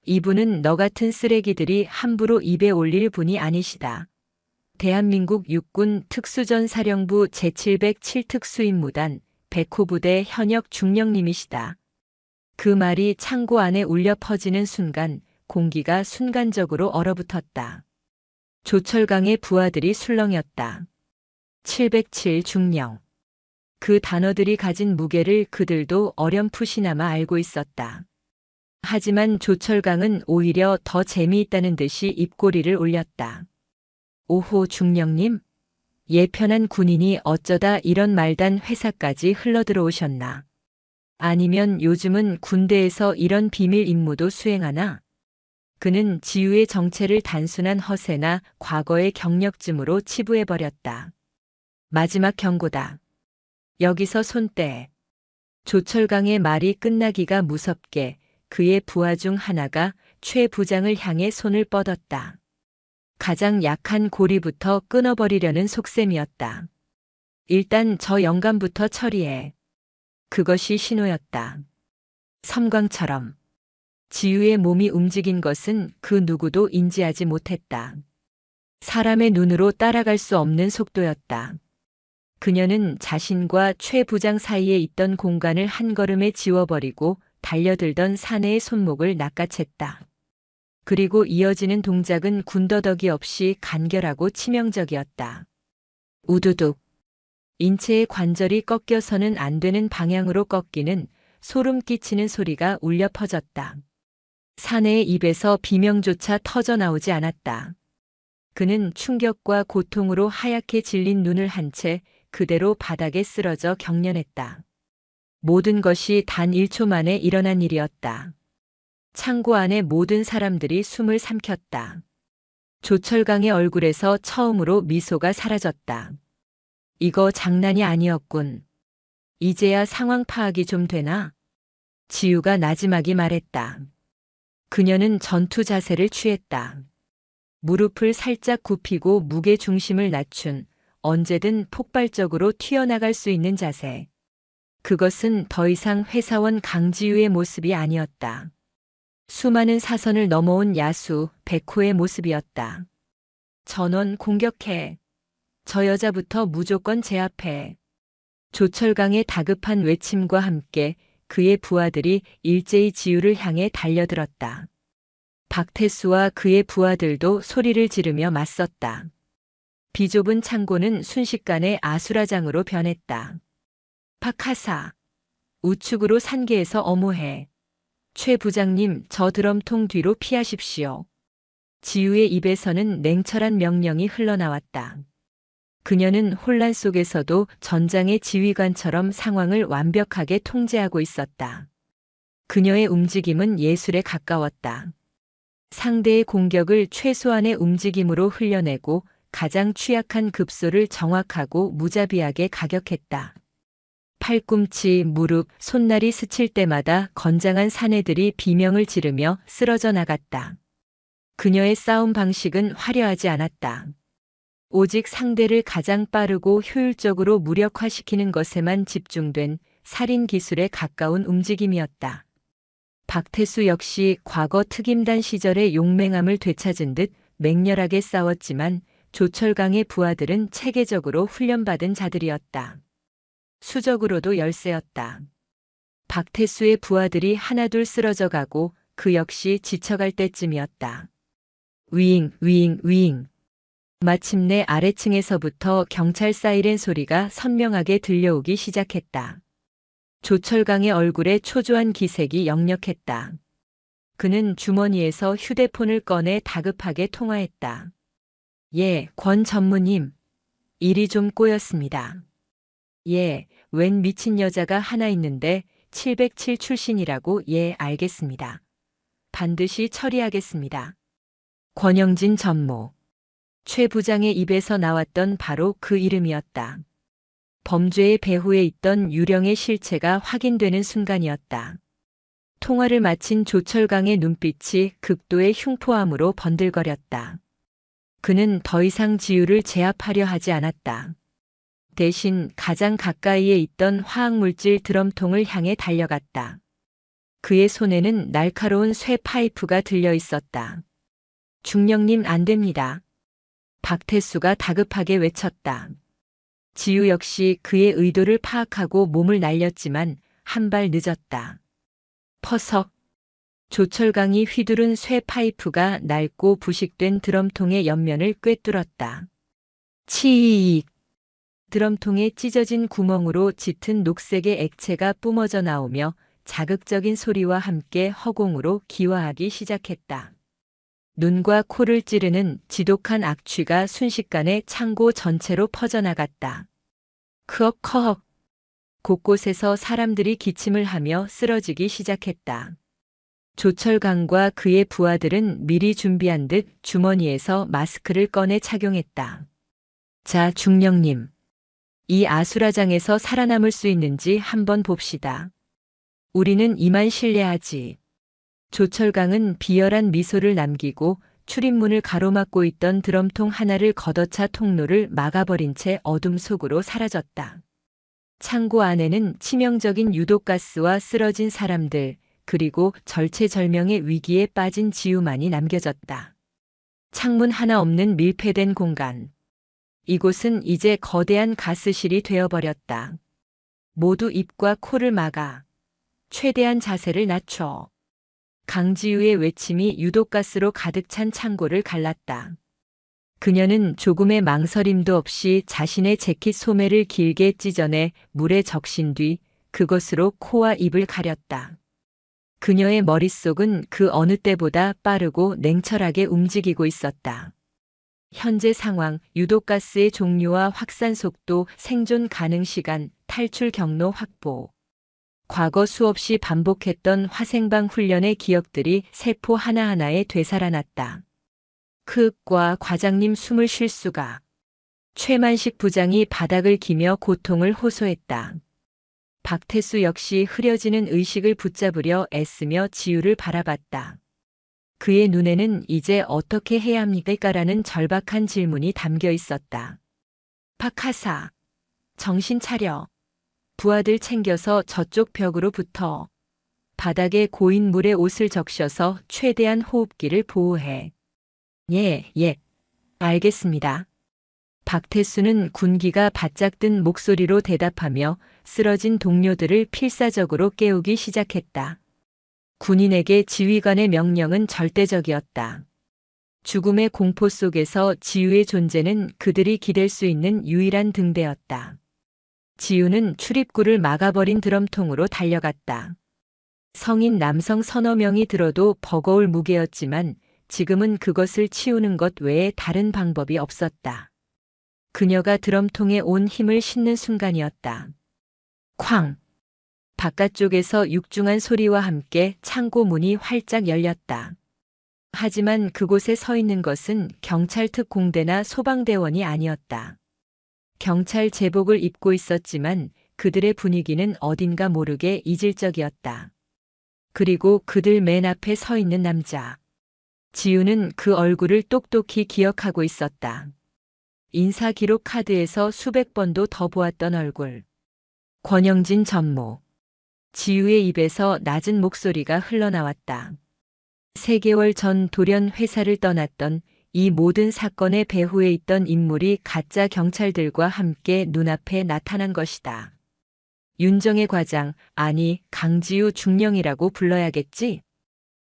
A: 이분은 너 같은 쓰레기들이 함부로 입에 올릴 분이 아니시다. 대한민국 육군 특수전사령부 제707 특수임무단 100호 부대 현역 중령님이시다. 그 말이 창고 안에 울려 퍼지는 순간 공기가 순간적으로 얼어붙었다. 조철강의 부하들이 술렁였다. 707 중령. 그 단어들이 가진 무게를 그들도 어렴풋이나마 알고 있었다. 하지만 조철강은 오히려 더 재미있다는 듯이 입꼬리를 올렸다. 오호, 중령님? 예편한 군인이 어쩌다 이런 말단 회사까지 흘러들어오셨나? 아니면 요즘은 군대에서 이런 비밀 임무도 수행하나? 그는 지우의 정체를 단순한 허세나 과거의 경력쯤으로 치부해버렸다. 마지막 경고다. 여기서 손 떼. 조철강의 말이 끝나기가 무섭게 그의 부하 중 하나가 최 부장을 향해 손을 뻗었다. 가장 약한 고리부터 끊어버리려는 속셈이었다. 일단 저 영감부터 처리해. 그것이 신호였다. 섬광처럼. 지우의 몸이 움직인 것은 그 누구도 인지하지 못했다. 사람의 눈으로 따라갈 수 없는 속도였다. 그녀는 자신과 최 부장 사이에 있던 공간을 한 걸음에 지워버리고 달려들던 사내의 손목을 낚아챘다. 그리고 이어지는 동작은 군더더기 없이 간결하고 치명적이었다. 우두둑. 인체의 관절이 꺾여서는 안 되는 방향으로 꺾이는 소름 끼치는 소리가 울려 퍼졌다. 사내의 입에서 비명조차 터져 나오지 않았다. 그는 충격과 고통으로 하얗게 질린 눈을 한 채 그대로 바닥에 쓰러져 경련했다. 모든 것이 단 1초 만에 일어난 일이었다. 창고 안의 모든 사람들이 숨을 삼켰다. 조철강의 얼굴에서 처음으로 미소가 사라졌다. 이거 장난이 아니었군. 이제야 상황 파악이 좀 되나? 지우가 나지막이 말했다. 그녀는 전투 자세를 취했다. 무릎을 살짝 굽히고 무게 중심을 낮춘 언제든 폭발적으로 튀어나갈 수 있는 자세. 그것은 더 이상 회사원 강지우의 모습이 아니었다. 수많은 사선을 넘어온 야수 백호의 모습이었다. 전원 공격해. 저 여자부터 무조건 제압해. 조철강의 다급한 외침과 함께 그의 부하들이 일제히 지우를 향해 달려들었다. 박태수와 그의 부하들도 소리를 지르며 맞섰다. 비좁은 창고는 순식간에 아수라장으로 변했다. 박하사. 우측으로 산계에서 엄호해. 최 부장님, 저 드럼통 뒤로 피하십시오. 지우의 입에서는 냉철한 명령이 흘러나왔다. 그녀는 혼란 속에서도 전장의 지휘관처럼 상황을 완벽하게 통제하고 있었다. 그녀의 움직임은 예술에 가까웠다. 상대의 공격을 최소한의 움직임으로 흘려내고 가장 취약한 급소를 정확하고 무자비하게 가격했다. 팔꿈치, 무릎, 손날이 스칠 때마다 건장한 사내들이 비명을 지르며 쓰러져 나갔다. 그녀의 싸움 방식은 화려하지 않았다. 오직 상대를 가장 빠르고 효율적으로 무력화시키는 것에만 집중된 살인 기술에 가까운 움직임이었다. 박태수 역시 과거 특임단 시절의 용맹함을 되찾은 듯 맹렬하게 싸웠지만 조철강의 부하들은 체계적으로 훈련받은 자들이었다. 수적으로도 열세였다. 박태수의 부하들이 하나둘 쓰러져 가고 그 역시 지쳐갈 때쯤이었다. 위잉, 위잉, 위잉. 마침내 아래층에서부터 경찰 사이렌 소리가 선명하게 들려오기 시작했다. 조철강의 얼굴에 초조한 기색이 역력했다. 그는 주머니에서 휴대폰을 꺼내 다급하게 통화했다. 예, 권 전무님. 일이 좀 꼬였습니다. 예, 웬 미친 여자가 하나 있는데 707 출신이라고. 예, 알겠습니다. 반드시 처리하겠습니다. 권영진 전무. 최 부장의 입에서 나왔던 바로 그 이름이었다. 범죄의 배후에 있던 유령의 실체가 확인되는 순간이었다. 통화를 마친 조철강의 눈빛이 극도의 흉포함으로 번들거렸다. 그는 더 이상 지우를 제압하려 하지 않았다. 대신 가장 가까이에 있던 화학물질 드럼통을 향해 달려갔다. 그의 손에는 날카로운 쇠 파이프가 들려 있었다. 중령님, 안 됩니다. 박태수가 다급하게 외쳤다. 지우 역시 그의 의도를 파악하고 몸을 날렸지만 한 발 늦었다. 퍼석. 조철강이 휘두른 쇠 파이프가 낡고 부식된 드럼통의 옆면을 꿰뚫었다. 치익. 드럼통의 찢어진 구멍으로 짙은 녹색의 액체가 뿜어져 나오며 자극적인 소리와 함께 허공으로 기화하기 시작했다. 눈과 코를 찌르는 지독한 악취가 순식간에 창고 전체로 퍼져나갔다. 크억. 곳곳에서 사람들이 기침을 하며 쓰러지기 시작했다. 조철강과 그의 부하들은 미리 준비한 듯 주머니에서 마스크를 꺼내 착용했다. 자, 중령님. 이 아수라장에서 살아남을 수 있는지 한번 봅시다. 우리는 이만 신뢰하지. 조철강은 비열한 미소를 남기고 출입문을 가로막고 있던 드럼통 하나를 걷어차 통로를 막아버린 채 어둠 속으로 사라졌다. 창고 안에는 치명적인 유독가스와 쓰러진 사람들, 그리고 절체절명의 위기에 빠진 지우만이 남겨졌다. 창문 하나 없는 밀폐된 공간. 이곳은 이제 거대한 가스실이 되어버렸다. 모두 입과 코를 막아 최대한 자세를 낮춰. 강지우의 외침이 유독가스로 가득 찬 창고를 갈랐다. 그녀는 조금의 망설임도 없이 자신의 재킷 소매를 길게 찢어내 물에 적신 뒤 그것으로 코와 입을 가렸다. 그녀의 머릿속은 그 어느 때보다 빠르고 냉철하게 움직이고 있었다. 현재 상황, 유독가스의 종류와 확산 속도, 생존 가능 시간, 탈출 경로 확보. 과거 수없이 반복했던 화생방 훈련의 기억들이 세포 하나하나에 되살아났다. 크윽과 과장님 숨을 쉴 수가. 최만식 부장이 바닥을 기며 고통을 호소했다. 박태수 역시 흐려지는 의식을 붙잡으려 애쓰며 지우를 바라봤다. 그의 눈에는 이제 어떻게 해야 합니까라는 절박한 질문이 담겨 있었다. 박하사, 정신 차려. 부하들 챙겨서 저쪽 벽으로 붙어. 바닥에 고인 물에 옷을 적셔서 최대한 호흡기를 보호해. 예, 알겠습니다. 박태수는 군기가 바짝 든 목소리로 대답하며 쓰러진 동료들을 필사적으로 깨우기 시작했다. 군인에게 지휘관의 명령은 절대적이었다. 죽음의 공포 속에서 지우의 존재는 그들이 기댈 수 있는 유일한 등대였다. 지우는 출입구를 막아버린 드럼통으로 달려갔다. 성인 남성 서너 명이 들어도 버거울 무게였지만 지금은 그것을 치우는 것 외에 다른 방법이 없었다. 그녀가 드럼통에 온 힘을 싣는 순간이었다. 쾅! 바깥쪽에서 육중한 소리와 함께 창고 문이 활짝 열렸다. 하지만 그곳에 서 있는 것은 경찰 특공대나 소방대원이 아니었다. 경찰 제복을 입고 있었지만 그들의 분위기는 어딘가 모르게 이질적이었다. 그리고 그들 맨 앞에 서 있는 남자. 지우는 그 얼굴을 똑똑히 기억하고 있었다. 인사기록 카드에서 수백 번도 더 보았던 얼굴. 권영진 전무. 지우의 입에서 낮은 목소리가 흘러나왔다. 3개월 전 돌연 회사를 떠났던 이 모든 사건의 배후에 있던 인물이 가짜 경찰들과 함께 눈앞에 나타난 것이다. 윤정혜 과장, 아니 강지우 중령이라고 불러야겠지?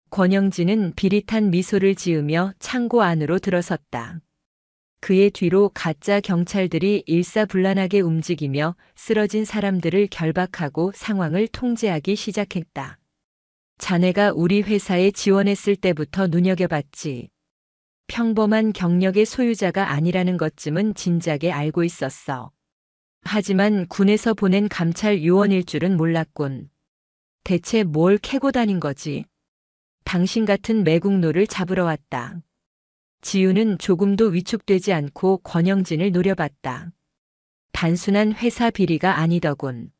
A: 권영진은 비릿한 미소를 지으며 창고 안으로 들어섰다. 그의 뒤로 가짜 경찰들이 일사불란하게 움직이며 쓰러진 사람들을 결박하고 상황을 통제하기 시작했다. 자네가 우리 회사에 지원했을 때부터 눈여겨봤지. 평범한 경력의 소유자가 아니라는 것쯤은 진작에 알고 있었어. 하지만 군에서 보낸 감찰 요원일 줄은 몰랐군. 대체 뭘 캐고 다닌 거지? 당신 같은 매국노를 잡으러 왔다. 지우는 조금도 위축되지 않고 권영진을 노려봤다. 단순한 회사 비리가 아니더군.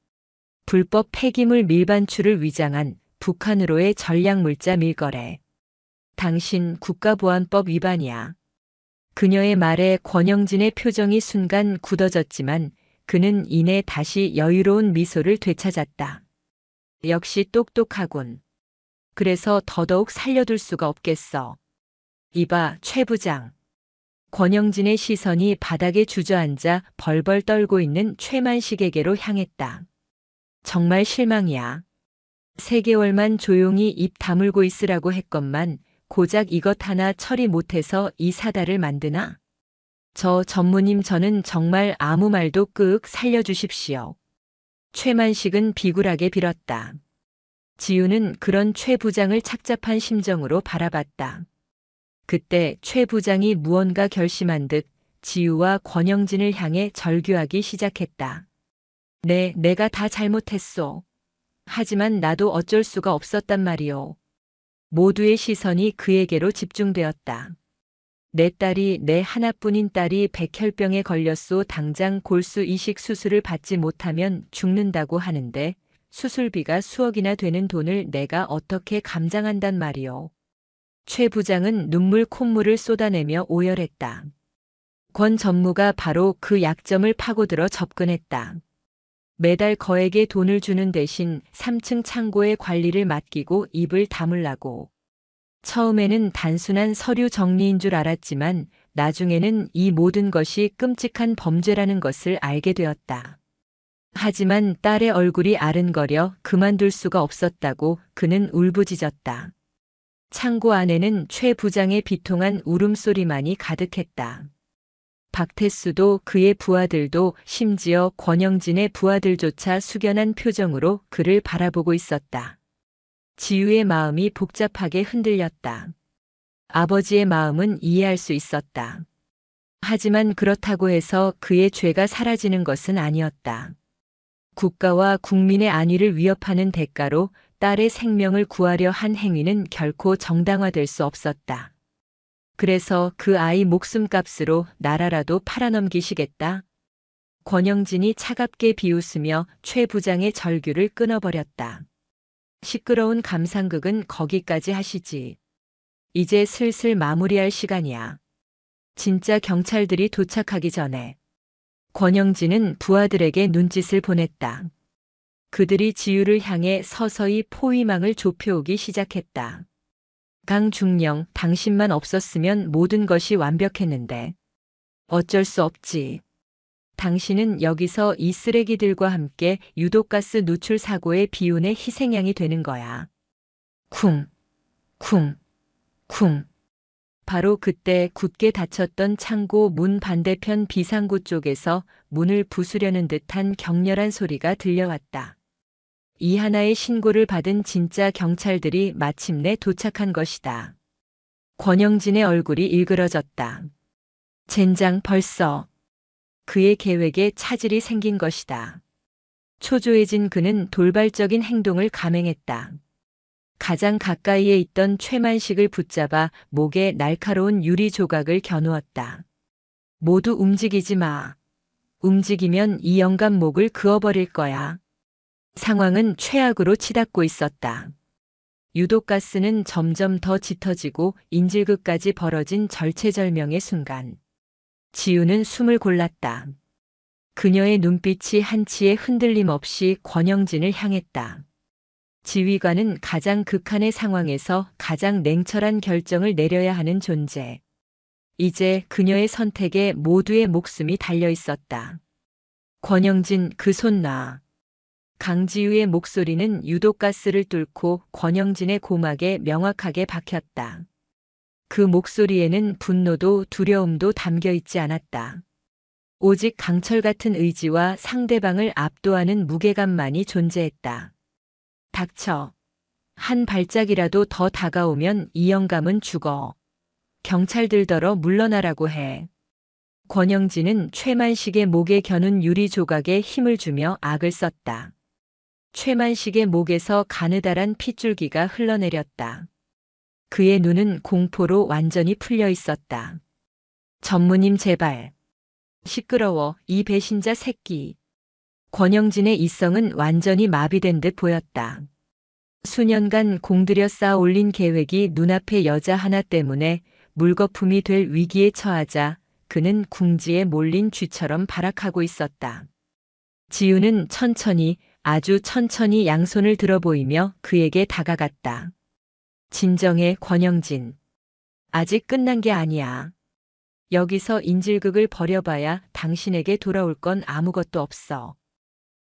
A: 불법 폐기물 밀반출을 위장한 북한으로의 전략물자 밀거래. 당신 국가보안법 위반이야. 그녀의 말에 권영진의 표정이 순간 굳어졌지만 그는 이내 다시 여유로운 미소를 되찾았다. 역시 똑똑하군. 그래서 더더욱 살려둘 수가 없겠어. 이봐, 최 부장. 권영진의 시선이 바닥에 주저앉아 벌벌 떨고 있는 최만식에게로 향했다. 정말 실망이야. 3개월만 조용히 입 다물고 있으라고 했건만 고작 이것 하나 처리 못해서 이 사달을 만드나? 저 전무님, 저는 정말 아무 말도 끄윽 살려주십시오. 최만식은 비굴하게 빌었다. 지우는 그런 최 부장을 착잡한 심정으로 바라봤다. 그때 최 부장이 무언가 결심한 듯 지우와 권영진을 향해 절규하기 시작했다. 내가 다 잘못했소. 하지만 나도 어쩔 수가 없었단 말이오. 모두의 시선이 그에게로 집중되었다. 내 하나뿐인 딸이 백혈병에 걸렸소. 당장 골수 이식 수술을 받지 못하면 죽는다고 하는데 수술비가 수억이나 되는 돈을 내가 어떻게 감당한단 말이오. 최 부장은 눈물 콧물을 쏟아내며 오열했다. 권 전무가 바로 그 약점을 파고들어 접근했다. 매달 거액의 돈을 주는 대신 3층 창고의 관리를 맡기고 입을 다물라고. 처음에는 단순한 서류 정리인 줄 알았지만 나중에는 이 모든 것이 끔찍한 범죄라는 것을 알게 되었다. 하지만 딸의 얼굴이 아른거려 그만둘 수가 없었다고 그는 울부짖었다. 창고 안에는 최 부장의 비통한 울음소리만이 가득했다. 박태수도 그의 부하들도 심지어 권영진의 부하들조차 숙연한 표정으로 그를 바라보고 있었다. 지우의 마음이 복잡하게 흔들렸다. 아버지의 마음은 이해할 수 있었다. 하지만 그렇다고 해서 그의 죄가 사라지는 것은 아니었다. 국가와 국민의 안위를 위협하는 대가로 딸의 생명을 구하려 한 행위는 결코 정당화될 수 없었다. 그래서 그 아이 목숨값으로 나라라도 팔아넘기시겠다? 권영진이 차갑게 비웃으며 최 부장의 절규를 끊어버렸다. 시끄러운 감상극은 거기까지 하시지. 이제 슬슬 마무리할 시간이야. 진짜 경찰들이 도착하기 전에. 권영진은 부하들에게 눈짓을 보냈다. 그들이 지우를 향해 서서히 포위망을 좁혀오기 시작했다. 강중령, 당신만 없었으면 모든 것이 완벽했는데. 어쩔 수 없지. 당신은 여기서 이 쓰레기들과 함께 유독가스 누출 사고의 비운의 희생양이 되는 거야. 쿵, 쿵, 쿵. 바로 그때 굳게 닫혔던 창고 문 반대편 비상구 쪽에서 문을 부수려는 듯한 격렬한 소리가 들려왔다. 이 하나의 신고를 받은 진짜 경찰들이 마침내 도착한 것이다. 권영진의 얼굴이 일그러졌다. 젠장 벌써. 그의 계획에 차질이 생긴 것이다. 초조해진 그는 돌발적인 행동을 감행했다. 가장 가까이에 있던 최만식을 붙잡아 목에 날카로운 유리 조각을 겨누었다. 모두 움직이지 마. 움직이면 이 영감 목을 그어버릴 거야. 상황은 최악으로 치닫고 있었다. 유독가스는 점점 더 짙어지고 인질극까지 벌어진 절체절명의 순간. 지우는 숨을 골랐다. 그녀의 눈빛이 한치의 흔들림 없이 권영진을 향했다. 지휘관은 가장 극한의 상황에서 가장 냉철한 결정을 내려야 하는 존재. 이제 그녀의 선택에 모두의 목숨이 달려 있었다. 권영진, 그 손 놔. 강지우의 목소리는 유독가스를 뚫고 권영진의 고막에 명확하게 박혔다. 그 목소리에는 분노도 두려움도 담겨 있지 않았다. 오직 강철 같은 의지와 상대방을 압도하는 무게감만이 존재했다. 닥쳐. 한 발짝이라도 더 다가오면 이 영감은 죽어. 경찰들더러 물러나라고 해. 권영진은 최만식의 목에 겨눈 유리 조각에 힘을 주며 악을 썼다. 최만식의 목에서 가느다란 핏줄기가 흘러내렸다. 그의 눈은 공포로 완전히 풀려 있었다. 전무님 제발. 시끄러워, 이 배신자 새끼. 권영진의 이성은 완전히 마비된 듯 보였다. 수년간 공들여 쌓아 올린 계획이 눈앞의 여자 하나 때문에 물거품이 될 위기에 처하자 그는 궁지에 몰린 쥐처럼 발악하고 있었다. 지우는 천천히, 아주 천천히 양손을 들어 보이며 그에게 다가갔다. 진정해, 권영진. 아직 끝난 게 아니야. 여기서 인질극을 벌여봐야 당신에게 돌아올 건 아무것도 없어.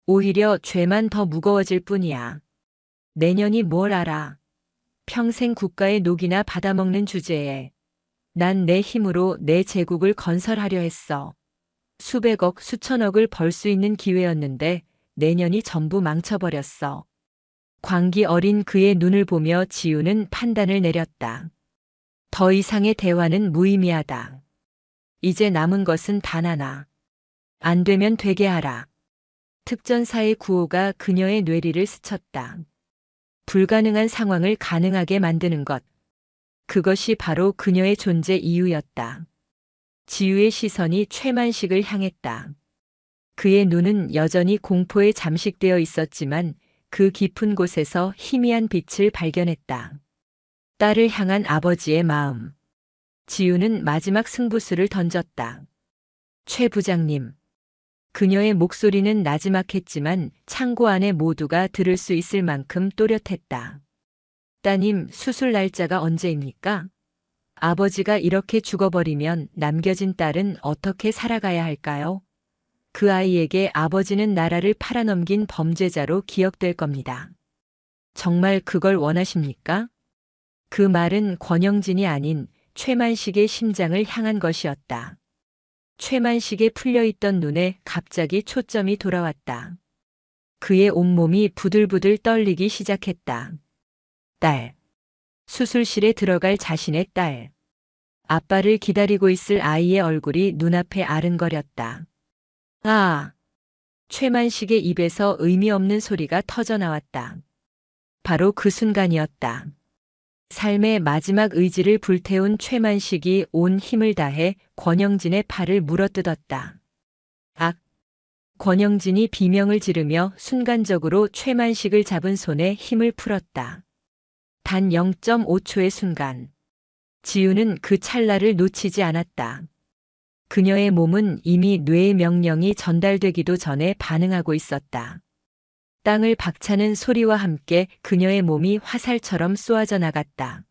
A: 오히려 죄만 더 무거워질 뿐이야. 내년이 뭘 알아. 평생 국가의 녹이나 받아먹는 주제에. 난 내 힘으로 내 제국을 건설하려 했어. 수백억, 수천억을 벌 수 있는 기회였는데 내년이 전부 망쳐버렸어. 광기 어린 그의 눈을 보며 지우는 판단을 내렸다. 더 이상의 대화는 무의미하다. 이제 남은 것은 단 하나. 안 되면 되게 하라. 특전사의 구호가 그녀의 뇌리를 스쳤다. 불가능한 상황을 가능하게 만드는 것. 그것이 바로 그녀의 존재 이유였다. 지우의 시선이 최만식을 향했다. 그의 눈은 여전히 공포에 잠식되어 있었지만 그 깊은 곳에서 희미한 빛을 발견했다. 딸을 향한 아버지의 마음. 지우는 마지막 승부수를 던졌다. 최 부장님. 그녀의 목소리는 나지막했지만 창고 안에 모두가 들을 수 있을 만큼 또렷했다. 따님, 수술 날짜가 언제입니까? 아버지가 이렇게 죽어버리면 남겨진 딸은 어떻게 살아가야 할까요? 그 아이에게 아버지는 나라를 팔아넘긴 범죄자로 기억될 겁니다. 정말 그걸 원하십니까? 그 말은 권영진이 아닌 최만식의 심장을 향한 것이었다. 최만식의 풀려있던 눈에 갑자기 초점이 돌아왔다. 그의 온몸이 부들부들 떨리기 시작했다. 딸. 수술실에 들어갈 자신의 딸. 아빠를 기다리고 있을 아이의 얼굴이 눈앞에 아른거렸다. 아! 최만식의 입에서 의미 없는 소리가 터져 나왔다. 바로 그 순간이었다. 삶의 마지막 의지를 불태운 최만식이 온 힘을 다해 권영진의 팔을 물어뜯었다. 악! 권영진이 비명을 지르며 순간적으로 최만식을 잡은 손에 힘을 풀었다. 단 0.5초의 순간. 지우는 그 찰나를 놓치지 않았다. 그녀의 몸은 이미 뇌의 명령이 전달되기도 전에 반응하고 있었다. 땅을 박차는 소리와 함께 그녀의 몸이 화살처럼 쏘아져 나갔다.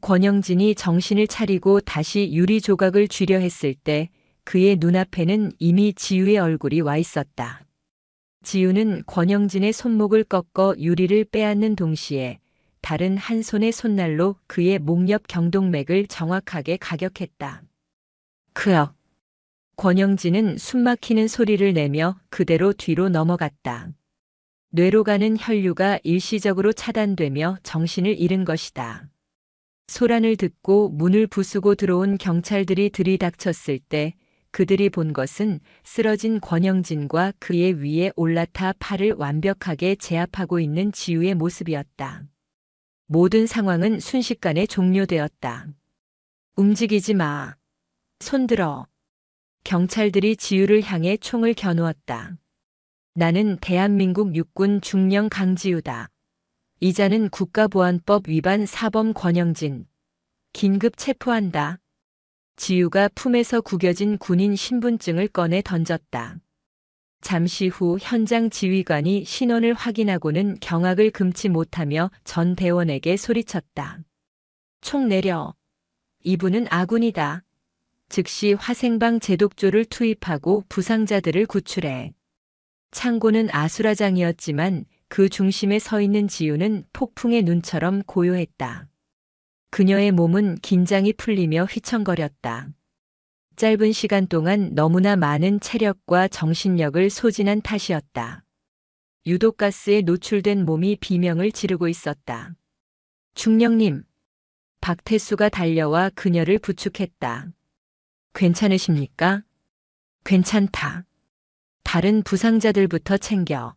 A: 권영진이 정신을 차리고 다시 유리 조각을 쥐려 했을 때 그의 눈앞에는 이미 지우의 얼굴이 와 있었다. 지우는 권영진의 손목을 꺾어 유리를 빼앗는 동시에 다른 한 손의 손날로 그의 목 옆 경동맥을 정확하게 가격했다. 크억. 권영진은 숨막히는 소리를 내며 그대로 뒤로 넘어갔다. 뇌로 가는 혈류가 일시적으로 차단되며 정신을 잃은 것이다. 소란을 듣고 문을 부수고 들어온 경찰들이 들이닥쳤을 때 그들이 본 것은 쓰러진 권영진과 그의 위에 올라타 팔을 완벽하게 제압하고 있는 지우의 모습이었다. 모든 상황은 순식간에 종료되었다. 움직이지 마. 손들어. 경찰들이 지우를 향해 총을 겨누었다. 나는 대한민국 육군 중령 강지우다. 이자는 국가보안법 위반 사범 권영진. 긴급 체포한다. 지우가 품에서 구겨진 군인 신분증을 꺼내 던졌다. 잠시 후 현장 지휘관이 신원을 확인하고는 경악을 금치 못하며 전 대원에게 소리쳤다. 총 내려. 이분은 아군이다. 즉시 화생방 제독조를 투입하고 부상자들을 구출해. 창고는 아수라장이었지만 그 중심에 서 있는 지우는 폭풍의 눈처럼 고요했다. 그녀의 몸은 긴장이 풀리며 휘청거렸다. 짧은 시간 동안 너무나 많은 체력과 정신력을 소진한 탓이었다. 유독가스에 노출된 몸이 비명을 지르고 있었다. 중령님. 박태수가 달려와 그녀를 부축했다. 괜찮으십니까? 괜찮다. 다른 부상자들부터 챙겨.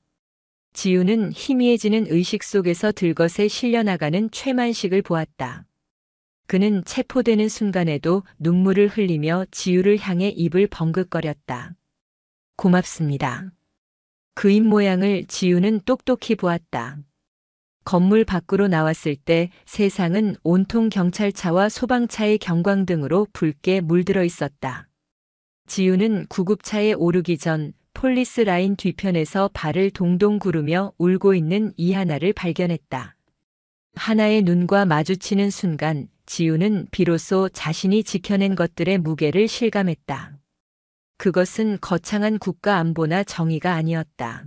A: 지우는 희미해지는 의식 속에서 들것에 실려나가는 최만식을 보았다. 그는 체포되는 순간에도 눈물을 흘리며 지우를 향해 입을 벙긋거렸다. 고맙습니다. 그 입모양을 지우는 똑똑히 보았다. 건물 밖으로 나왔을 때 세상은 온통 경찰차와 소방차의 경광등으로 붉게 물들어 있었다. 지우는 구급차에 오르기 전 폴리스 라인 뒤편에서 발을 동동 구르며 울고 있는 이하나를 발견했다. 하나의 눈과 마주치는 순간 지우는 비로소 자신이 지켜낸 것들의 무게를 실감했다. 그것은 거창한 국가 안보나 정의가 아니었다.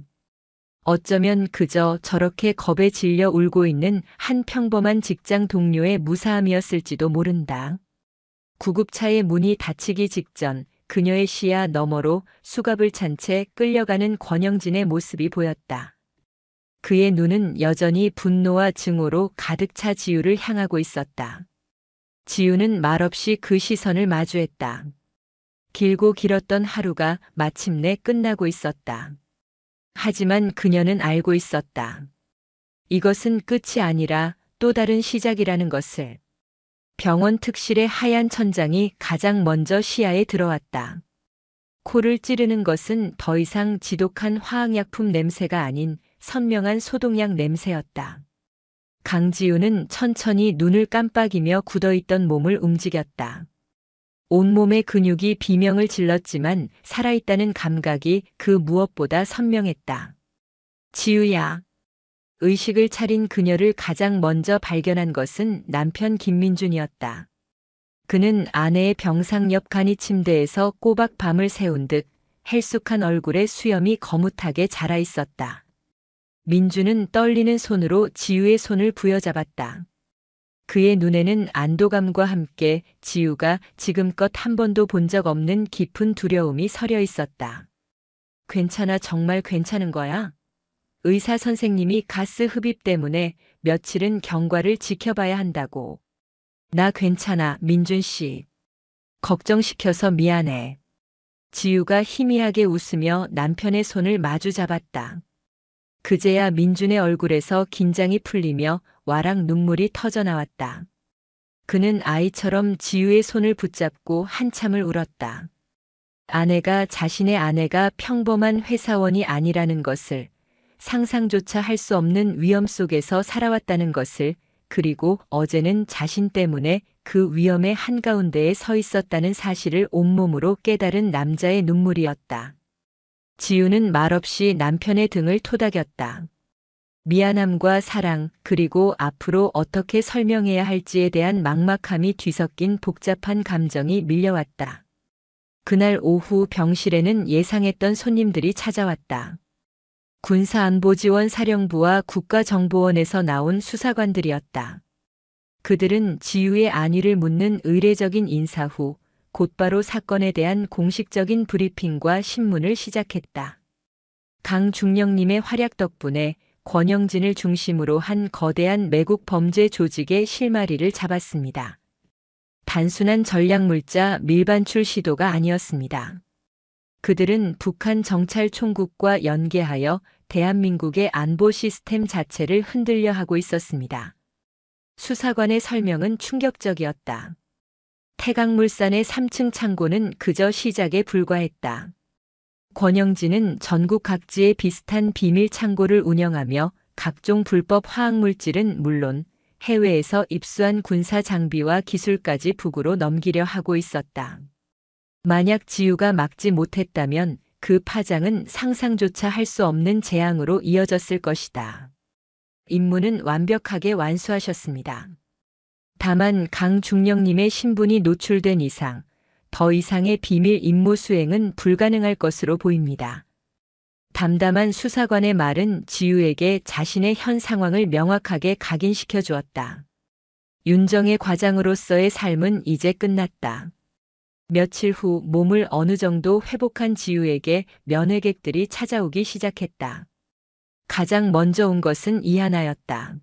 A: 어쩌면 그저 저렇게 겁에 질려 울고 있는 한 평범한 직장 동료의 무사함이었을지도 모른다. 구급차의 문이 닫히기 직전 그녀의 시야 너머로 수갑을 찬 채 끌려가는 권영진의 모습이 보였다. 그의 눈은 여전히 분노와 증오로 가득 차 지우를 향하고 있었다. 지우는 말없이 그 시선을 마주했다. 길고 길었던 하루가 마침내 끝나고 있었다. 하지만 그녀는 알고 있었다. 이것은 끝이 아니라 또 다른 시작이라는 것을. 병원 특실의 하얀 천장이 가장 먼저 시야에 들어왔다. 코를 찌르는 것은 더 이상 지독한 화학약품 냄새가 아닌 선명한 소독약 냄새였다. 강지우는 천천히 눈을 깜빡이며 굳어있던 몸을 움직였다. 온몸의 근육이 비명을 질렀지만 살아있다는 감각이 그 무엇보다 선명했다. 지우야. 의식을 차린 그녀를 가장 먼저 발견한 것은 남편 김민준이었다. 그는 아내의 병상 옆 간이 침대에서 꼬박 밤을 새운 듯 헬쑥한 얼굴에 수염이 거뭇하게 자라 있었다. 민주는 떨리는 손으로 지우의 손을 부여잡았다. 그의 눈에는 안도감과 함께 지우가 지금껏 한 번도 본 적 없는 깊은 두려움이 서려 있었다. 괜찮아, 정말 괜찮은 거야? 의사 선생님이 가스 흡입 때문에 며칠은 경과를 지켜봐야 한다고. 나 괜찮아, 민준 씨. 걱정시켜서 미안해. 지우가 희미하게 웃으며 남편의 손을 마주 잡았다. 그제야 민준의 얼굴에서 긴장이 풀리며 와락 눈물이 터져 나왔다. 그는 아이처럼 지우의 손을 붙잡고 한참을 울었다. 자신의 아내가 평범한 회사원이 아니라는 것을, 상상조차 할 수 없는 위험 속에서 살아왔다는 것을, 그리고 어제는 자신 때문에 그 위험의 한가운데에 서 있었다는 사실을 온몸으로 깨달은 남자의 눈물이었다. 지우는 말없이 남편의 등을 토닥였다. 미안함과 사랑, 그리고 앞으로 어떻게 설명해야 할지에 대한 막막함이 뒤섞인 복잡한 감정이 밀려왔다. 그날 오후 병실에는 예상했던 손님들이 찾아왔다. 군사안보지원사령부와 국가정보원에서 나온 수사관들이었다. 그들은 지우의 안위를 묻는 의례적인 인사 후 곧바로 사건에 대한 공식적인 브리핑과 신문을 시작했다. 강중령님의 활약 덕분에 권영진을 중심으로 한 거대한 매국 범죄 조직의 실마리를 잡았습니다. 단순한 전략물자 밀반출 시도가 아니었습니다. 그들은 북한 정찰총국과 연계하여 대한민국의 안보 시스템 자체를 흔들려 하고 있었습니다. 수사관의 설명은 충격적이었다. 태강물산의 3층 창고는 그저 시작에 불과했다. 권영진은 전국 각지에 비슷한 비밀 창고를 운영하며 각종 불법 화학물질은 물론 해외에서 입수한 군사 장비와 기술까지 북으로 넘기려 하고 있었다. 만약 지우가 막지 못했다면 그 파장은 상상조차 할 수 없는 재앙으로 이어졌을 것이다. 임무는 완벽하게 완수하셨습니다. 다만 강중령님의 신분이 노출된 이상 더 이상의 비밀 임무 수행은 불가능할 것으로 보입니다. 담담한 수사관의 말은 지우에게 자신의 현 상황을 명확하게 각인시켜 주었다. 윤정의 과장으로서의 삶은 이제 끝났다. 며칠 후 몸을 어느 정도 회복한 지우에게 면회객들이 찾아오기 시작했다. 가장 먼저 온 것은 이하나였다.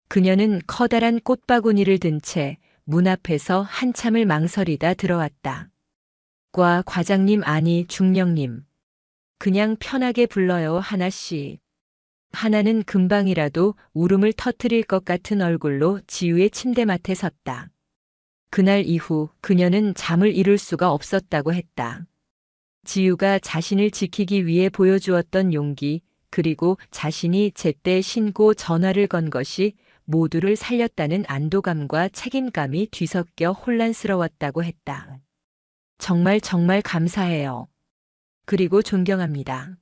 A: 그녀는 커다란 꽃바구니를 든 채 문 앞에서 한참을 망설이다 들어왔다. 과장님, 아니 중령님. 그냥 편하게 불러요, 하나씨. 하나는 금방이라도 울음을 터뜨릴 것 같은 얼굴로 지우의 침대맡에 섰다. 그날 이후 그녀는 잠을 이룰 수가 없었다고 했다. 지우가 자신을 지키기 위해 보여주었던 용기, 그리고 자신이 제때 신고 전화를 건 것이 모두를 살렸다는 안도감과 책임감이 뒤섞여 혼란스러웠다고 했다. 정말 감사해요. 그리고 존경합니다.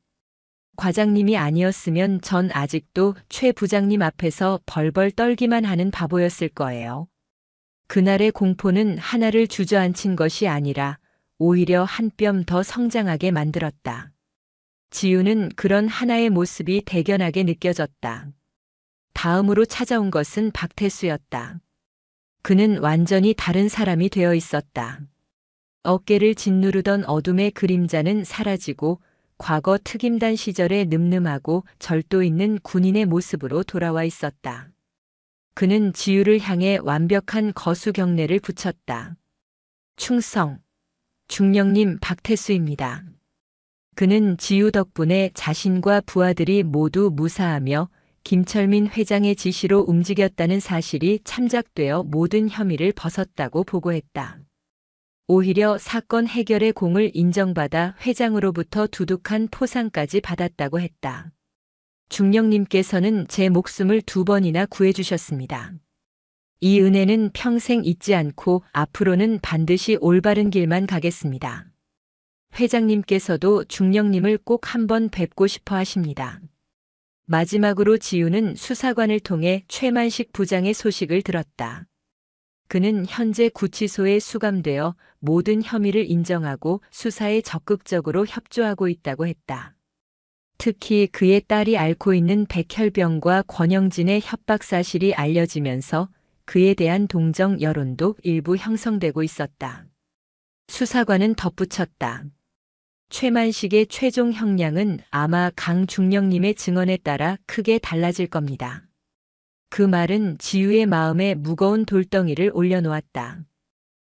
A: 과장님이 아니었으면 전 아직도 최 부장님 앞에서 벌벌 떨기만 하는 바보였을 거예요. 그날의 공포는 하나를 주저앉힌 것이 아니라 오히려 한 뼘 더 성장하게 만들었다. 지우는 그런 하나의 모습이 대견하게 느껴졌다. 다음으로 찾아온 것은 박태수였다. 그는 완전히 다른 사람이 되어 있었다. 어깨를 짓누르던 어둠의 그림자는 사라지고 과거 특임단 시절의 늠름하고 절도 있는 군인의 모습으로 돌아와 있었다. 그는 지우를 향해 완벽한 거수 경례를 붙였다. 충성. 중령님 박태수입니다. 그는 지우 덕분에 자신과 부하들이 모두 무사하며 김철민 회장의 지시로 움직였다는 사실이 참작되어 모든 혐의를 벗었다고 보고했다. 오히려 사건 해결의 공을 인정받아 회장으로부터 두둑한 포상까지 받았다고 했다. 중령님께서는 제 목숨을 2번이나 구해주셨습니다. 이 은혜는 평생 잊지 않고 앞으로는 반드시 올바른 길만 가겠습니다. 회장님께서도 중령님을 꼭 한번 뵙고 싶어 하십니다. 마지막으로 지우는 수사관을 통해 최만식 부장의 소식을 들었다. 그는 현재 구치소에 수감되어 모든 혐의를 인정하고 수사에 적극적으로 협조하고 있다고 했다. 특히 그의 딸이 앓고 있는 백혈병과 권영진의 협박 사실이 알려지면서 그에 대한 동정 여론도 일부 형성되고 있었다. 수사관은 덧붙였다. 최만식의 최종 형량은 아마 강중령님의 증언에 따라 크게 달라질 겁니다. 그 말은 지우의 마음에 무거운 돌덩이를 올려놓았다.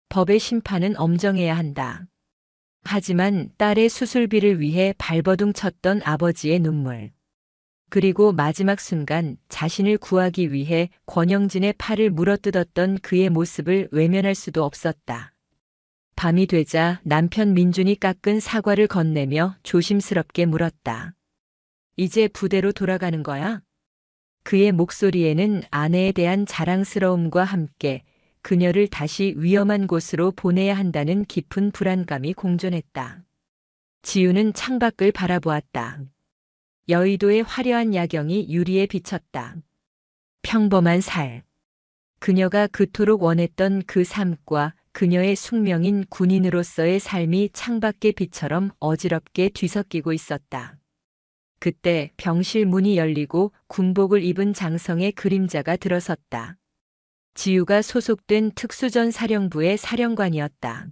A: 법의 심판은 엄정해야 한다. 하지만 딸의 수술비를 위해 발버둥 쳤던 아버지의 눈물. 그리고 마지막 순간 자신을 구하기 위해 권영진의 팔을 물어뜯었던 그의 모습을 외면할 수도 없었다. 밤이 되자 남편 민준이 깎은 사과를 건네며 조심스럽게 물었다. 이제 부대로 돌아가는 거야? 그의 목소리에는 아내에 대한 자랑스러움과 함께 그녀를 다시 위험한 곳으로 보내야 한다는 깊은 불안감이 공존했다. 지우는 창밖을 바라보았다. 여의도의 화려한 야경이 유리에 비쳤다. 평범한 살. 그녀가 그토록 원했던 그 삶과 그녀의 숙명인 군인으로서의 삶이 창밖의 빛처럼 어지럽게 뒤섞이고 있었다. 그때 병실 문이 열리고 군복을 입은 장성의 그림자가 들어섰다. 지우가 소속된 특수전 사령부의 사령관이었다.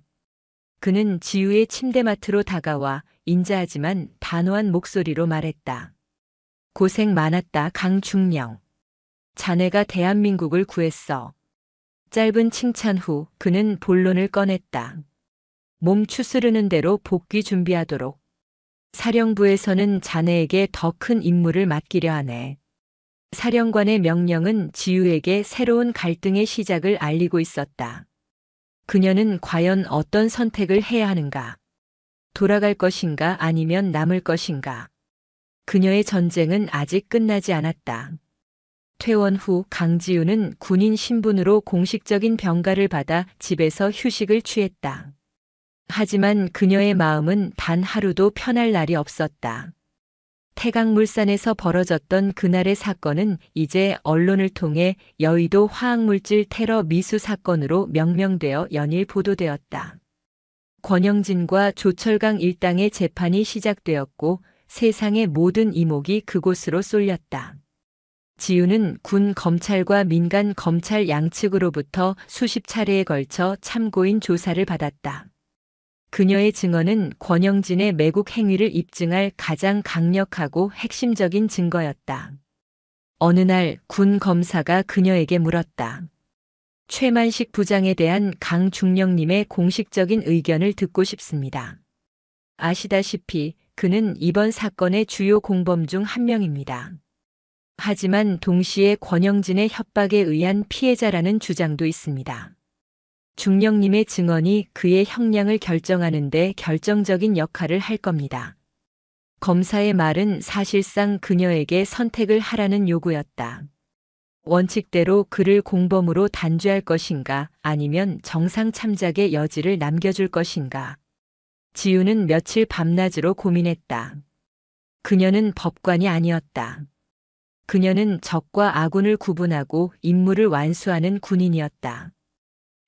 A: 그는 지우의 침대맡으로 다가와 인자하지만 단호한 목소리로 말했다. 고생 많았다, 강중령. 자네가 대한민국을 구했어. 짧은 칭찬 후 그는 본론을 꺼냈다. 몸 추스르는 대로 복귀 준비하도록. 사령부에서는 자네에게 더 큰 임무를 맡기려 하네. 사령관의 명령은 지우에게 새로운 갈등의 시작을 알리고 있었다. 그녀는 과연 어떤 선택을 해야 하는가? 돌아갈 것인가 아니면 남을 것인가? 그녀의 전쟁은 아직 끝나지 않았다. 퇴원 후 강지우는 군인 신분으로 공식적인 병가를 받아 집에서 휴식을 취했다. 하지만 그녀의 마음은 단 하루도 편할 날이 없었다. 태강물산에서 벌어졌던 그날의 사건은 이제 언론을 통해 여의도 화학물질 테러 미수 사건으로 명명되어 연일 보도되었다. 권영진과 조철강 일당의 재판이 시작되었고 세상의 모든 이목이 그곳으로 쏠렸다. 지우는 군 검찰과 민간 검찰 양측으로부터 수십 차례에 걸쳐 참고인 조사를 받았다. 그녀의 증언은 권영진의 매국 행위를 입증할 가장 강력하고 핵심적인 증거였다. 어느 날 군 검사가 그녀에게 물었다. 최만식 부장에 대한 강중령님의 공식적인 의견을 듣고 싶습니다. 아시다시피 그는 이번 사건의 주요 공범 중 한 명입니다. 하지만 동시에 권영진의 협박에 의한 피해자라는 주장도 있습니다. 중령님의 증언이 그의 형량을 결정하는 데 결정적인 역할을 할 겁니다. 검사의 말은 사실상 그녀에게 선택을 하라는 요구였다. 원칙대로 그를 공범으로 단죄할 것인가 아니면 정상 참작의 여지를 남겨줄 것인가. 지우는 며칠 밤낮으로 고민했다. 그녀는 법관이 아니었다. 그녀는 적과 아군을 구분하고 임무를 완수하는 군인이었다.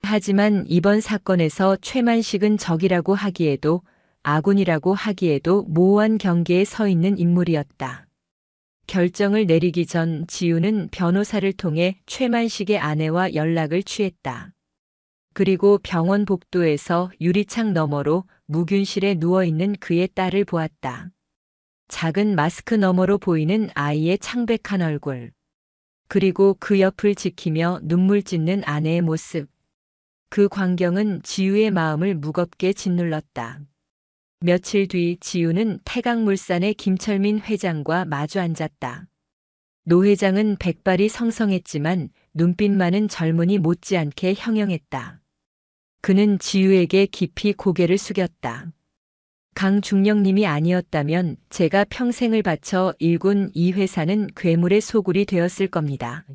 A: 하지만 이번 사건에서 최만식은 적이라고 하기에도 아군이라고 하기에도 모호한 경계에 서 있는 인물이었다. 결정을 내리기 전 지우는 변호사를 통해 최만식의 아내와 연락을 취했다. 그리고 병원 복도에서 유리창 너머로 무균실에 누워있는 그의 딸을 보았다. 작은 마스크 너머로 보이는 아이의 창백한 얼굴. 그리고 그 옆을 지키며 눈물 찢는 아내의 모습. 그 광경은 지우의 마음을 무겁게 짓눌렀다. 며칠 뒤 지우는 태강물산의 김철민 회장과 마주 앉았다. 노 회장은 백발이 성성했지만 눈빛만은 젊은이 못지않게 형형했다. 그는 지우에게 깊이 고개를 숙였다. 강중령님이 아니었다면 제가 평생을 바쳐 일군 이 회사는 괴물의 소굴이 되었을 겁니다.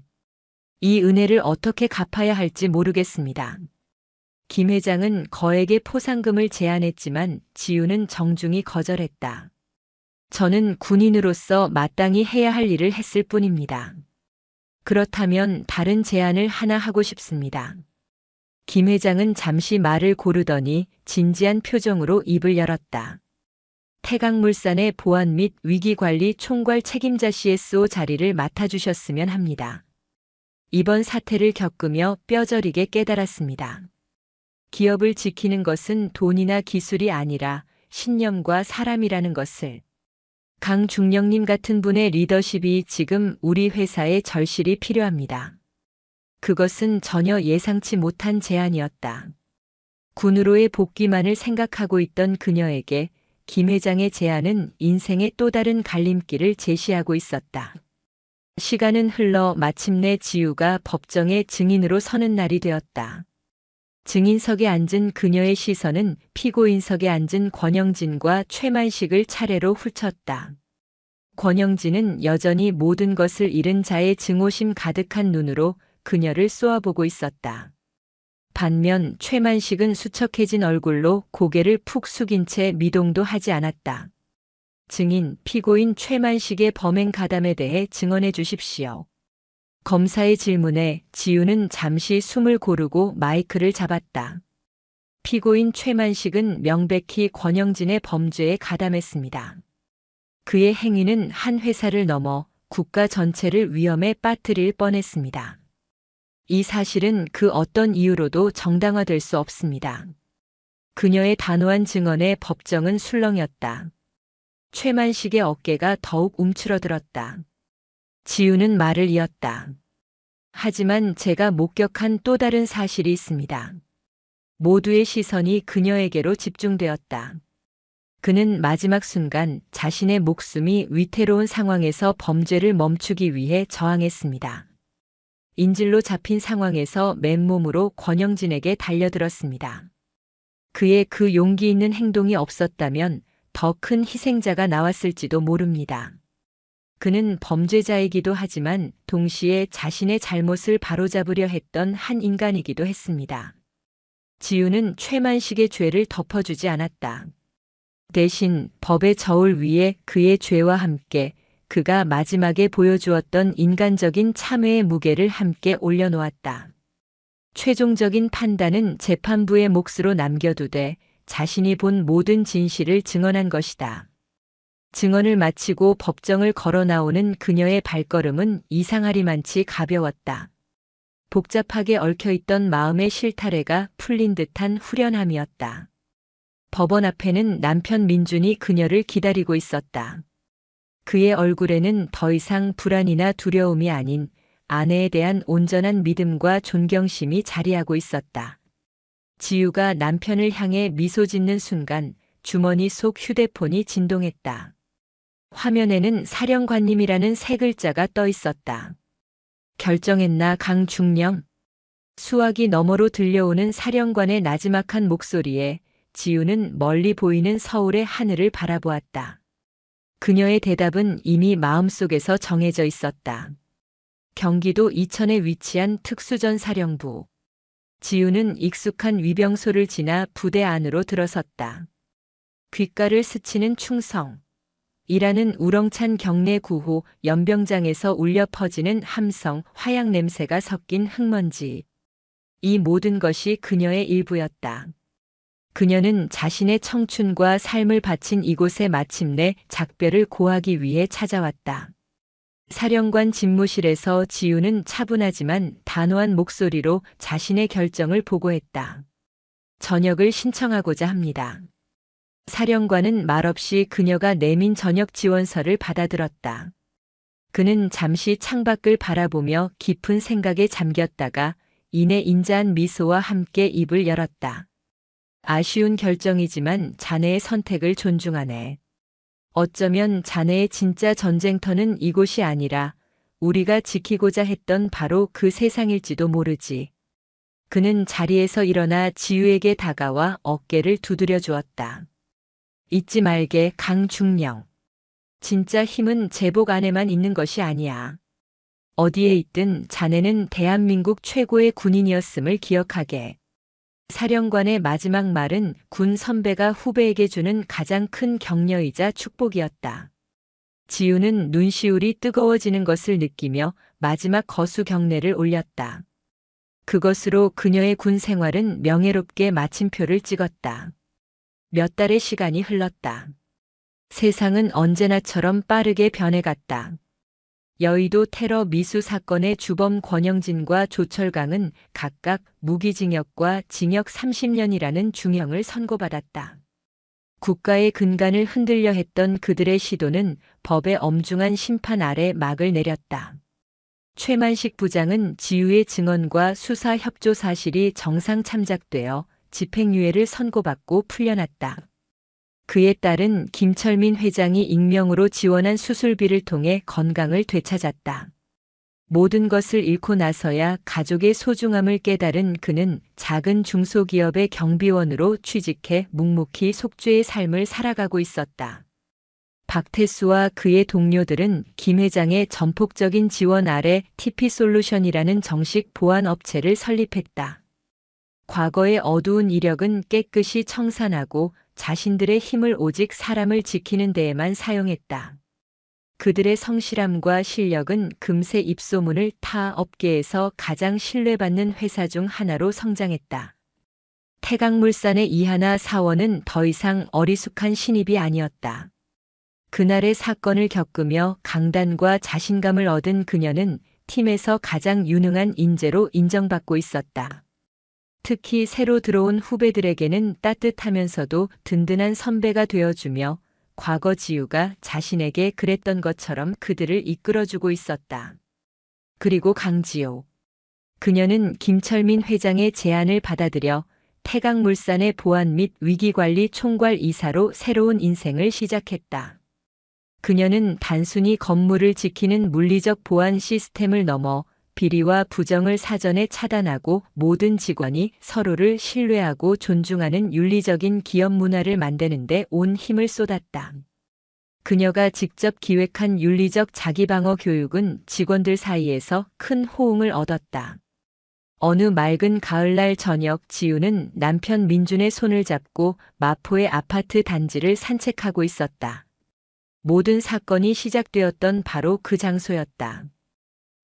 A: 이 은혜를 어떻게 갚아야 할지 모르겠습니다. 김 회장은 거액의 포상금을 제안했지만 지우는 정중히 거절했다. 저는 군인으로서 마땅히 해야 할 일을 했을 뿐입니다. 그렇다면 다른 제안을 하나 하고 싶습니다. 김 회장은 잠시 말을 고르더니 진지한 표정으로 입을 열었다. 태강물산의 보안 및 위기관리 총괄 책임자 CSO 자리를 맡아주셨으면 합니다. 이번 사태를 겪으며 뼈저리게 깨달았습니다. 기업을 지키는 것은 돈이나 기술이 아니라 신념과 사람이라는 것을. 강중령님 같은 분의 리더십이 지금 우리 회사에 절실히 필요합니다. 그것은 전혀 예상치 못한 제안이었다. 군으로의 복귀만을 생각하고 있던 그녀에게 김 회장의 제안은 인생의 또 다른 갈림길을 제시하고 있었다. 시간은 흘러 마침내 지우가 법정의 증인으로 서는 날이 되었다. 증인석에 앉은 그녀의 시선은 피고인석에 앉은 권영진과 최만식을 차례로 훑었다. 권영진은 여전히 모든 것을 잃은 자의 증오심 가득한 눈으로 그녀를 쏘아보고 있었다. 반면 최만식은 수척해진 얼굴로 고개를 푹 숙인 채 미동도 하지 않았다. 증인, 피고인 최만식의 범행 가담에 대해 증언해 주십시오. 검사의 질문에 지우는 잠시 숨을 고르고 마이크를 잡았다. 피고인 최만식은 명백히 권영진의 범죄에 가담했습니다. 그의 행위는 한 회사를 넘어 국가 전체를 위험에 빠뜨릴 뻔했습니다. 이 사실은 그 어떤 이유로도 정당화될 수 없습니다. 그녀의 단호한 증언에 법정은 술렁였다. 최만식의 어깨가 더욱 움츠러들었다. 지우는 말을 이었다. 하지만 제가 목격한 또 다른 사실이 있습니다. 모두의 시선이 그녀에게로 집중되었다. 그는 마지막 순간 자신의 목숨이 위태로운 상황에서 범죄를 멈추기 위해 저항했습니다. 인질로 잡힌 상황에서 맨몸으로 권영진에게 달려들었습니다. 그의 그 용기 있는 행동이 없었다면 더 큰 희생자가 나왔을지도 모릅니다. 그는 범죄자이기도 하지만 동시에 자신의 잘못을 바로잡으려 했던 한 인간이기도 했습니다. 지우는 최만식의 죄를 덮어주지 않았다. 대신 법의 저울 위에 그의 죄와 함께 그가 마지막에 보여주었던 인간적인 참회의 무게를 함께 올려놓았다. 최종적인 판단은 재판부의 몫으로 남겨두되 자신이 본 모든 진실을 증언한 것이다. 증언을 마치고 법정을 걸어 나오는 그녀의 발걸음은 이상하리만치 가벼웠다. 복잡하게 얽혀있던 마음의 실타래가 풀린 듯한 후련함이었다. 법원 앞에는 남편 민준이 그녀를 기다리고 있었다. 그의 얼굴에는 더 이상 불안이나 두려움이 아닌 아내에 대한 온전한 믿음과 존경심이 자리하고 있었다. 지우가 남편을 향해 미소 짓는 순간 주머니 속 휴대폰이 진동했다. 화면에는 사령관님이라는 세 글자가 떠 있었다. 결정했나 강중령? 수화기 너머로 들려오는 사령관의 나지막한 목소리에 지우는 멀리 보이는 서울의 하늘을 바라보았다. 그녀의 대답은 이미 마음속에서 정해져 있었다. 경기도 이천에 위치한 특수전사령부. 지우는 익숙한 위병소를 지나 부대 안으로 들어섰다. 귓가를 스치는 충성. 이라는 우렁찬 경례 구호, 연병장에서 울려 퍼지는 함성, 화약 냄새가 섞인 흙먼지. 이 모든 것이 그녀의 일부였다. 그녀는 자신의 청춘과 삶을 바친 이곳에 마침내 작별을 고하기 위해 찾아왔다. 사령관 집무실에서 지우는 차분하지만 단호한 목소리로 자신의 결정을 보고했다. 전역을 신청하고자 합니다. 사령관은 말없이 그녀가 내민 전역 지원서를 받아들었다. 그는 잠시 창밖을 바라보며 깊은 생각에 잠겼다가 이내 인자한 미소와 함께 입을 열었다. 아쉬운 결정이지만 자네의 선택을 존중하네. 어쩌면 자네의 진짜 전쟁터는 이곳이 아니라 우리가 지키고자 했던 바로 그 세상일지도 모르지. 그는 자리에서 일어나 지우에게 다가와 어깨를 두드려 주었다. 잊지 말게 강중령. 진짜 힘은 제복 안에만 있는 것이 아니야. 어디에 있든 자네는 대한민국 최고의 군인이었음을 기억하게. 사령관의 마지막 말은 군 선배가 후배에게 주는 가장 큰 격려이자 축복이었다. 지우는 눈시울이 뜨거워지는 것을 느끼며 마지막 거수 경례를 올렸다. 그것으로 그녀의 군 생활은 명예롭게 마침표를 찍었다. 몇 달의 시간이 흘렀다. 세상은 언제나처럼 빠르게 변해갔다. 여의도 테러 미수 사건의 주범 권영진과 조철강은 각각 무기징역과 징역 30년이라는 중형을 선고받았다. 국가의 근간을 흔들려 했던 그들의 시도는 법의 엄중한 심판 아래 막을 내렸다. 최만식 부장은 지유의 증언과 수사 협조 사실이 정상 참작되어 집행유예를 선고받고 풀려났다. 그의 딸은 김철민 회장이 익명으로 지원한 수술비를 통해 건강을 되찾았다. 모든 것을 잃고 나서야 가족의 소중함을 깨달은 그는 작은 중소기업의 경비원으로 취직해 묵묵히 속죄의 삶을 살아가고 있었다. 박태수와 그의 동료들은 김 회장의 전폭적인 지원 아래 TP솔루션이라는 정식 보안 업체를 설립했다. 과거의 어두운 이력은 깨끗이 청산하고 자신들의 힘을 오직 사람을 지키는 데에만 사용했다. 그들의 성실함과 실력은 금세 입소문을 타 업계에서 가장 신뢰받는 회사 중 하나로 성장했다. 태강물산의 이하나 사원은 더 이상 어리숙한 신입이 아니었다. 그날의 사건을 겪으며 강단과 자신감을 얻은 그녀는 팀에서 가장 유능한 인재로 인정받고 있었다. 특히 새로 들어온 후배들에게는 따뜻하면서도 든든한 선배가 되어주며 과거 지유가 자신에게 그랬던 것처럼 그들을 이끌어주고 있었다. 그리고 강지호. 그녀는 김철민 회장의 제안을 받아들여 태강물산의 보안 및 위기관리 총괄 이사로 새로운 인생을 시작했다. 그녀는 단순히 건물을 지키는 물리적 보안 시스템을 넘어 비리와 부정을 사전에 차단하고 모든 직원이 서로를 신뢰하고 존중하는 윤리적인 기업 문화를 만드는 데 온 힘을 쏟았다. 그녀가 직접 기획한 윤리적 자기방어 교육은 직원들 사이에서 큰 호응을 얻었다. 어느 맑은 가을날 저녁 지우는 남편 민준의 손을 잡고 마포의 아파트 단지를 산책하고 있었다. 모든 사건이 시작되었던 바로 그 장소였다.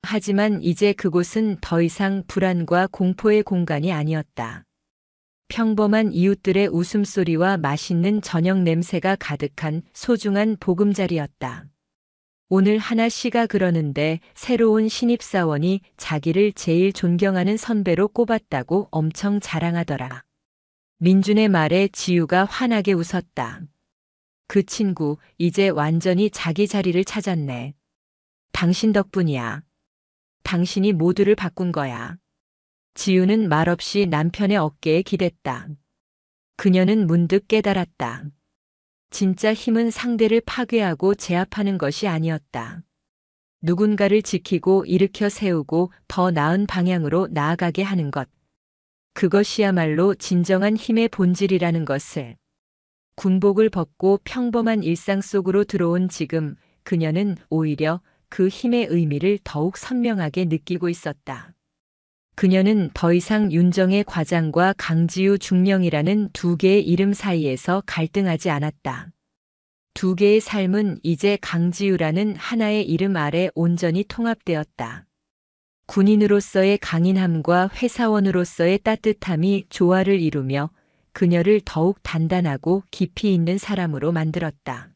A: 하지만 이제 그곳은 더 이상 불안과 공포의 공간이 아니었다. 평범한 이웃들의 웃음소리와 맛있는 저녁 냄새가 가득한 소중한 보금자리였다. 오늘 하나 씨가 그러는데 새로운 신입사원이 자기를 제일 존경하는 선배로 꼽았다고 엄청 자랑하더라. 민준의 말에 지우가 환하게 웃었다. 그 친구 이제 완전히 자기 자리를 찾았네. 당신 덕분이야. 당신이 모두를 바꾼 거야. 지우는 말없이 남편의 어깨에 기댔다. 그녀는 문득 깨달았다. 진짜 힘은 상대를 파괴하고 제압하는 것이 아니었다. 누군가를 지키고 일으켜 세우고 더 나은 방향으로 나아가게 하는 것. 그것이야말로 진정한 힘의 본질이라는 것을. 군복을 벗고 평범한 일상 속으로 들어온 지금 그녀는 오히려 그 힘의 의미를 더욱 선명하게 느끼고 있었다. 그녀는 더 이상 윤정의 과장과 강지우 중령이라는 두 개의 이름 사이에서 갈등하지 않았다. 두 개의 삶은 이제 강지우라는 하나의 이름 아래 온전히 통합되었다. 군인으로서의 강인함과 회사원으로서의 따뜻함이 조화를 이루며 그녀를 더욱 단단하고 깊이 있는 사람으로 만들었다.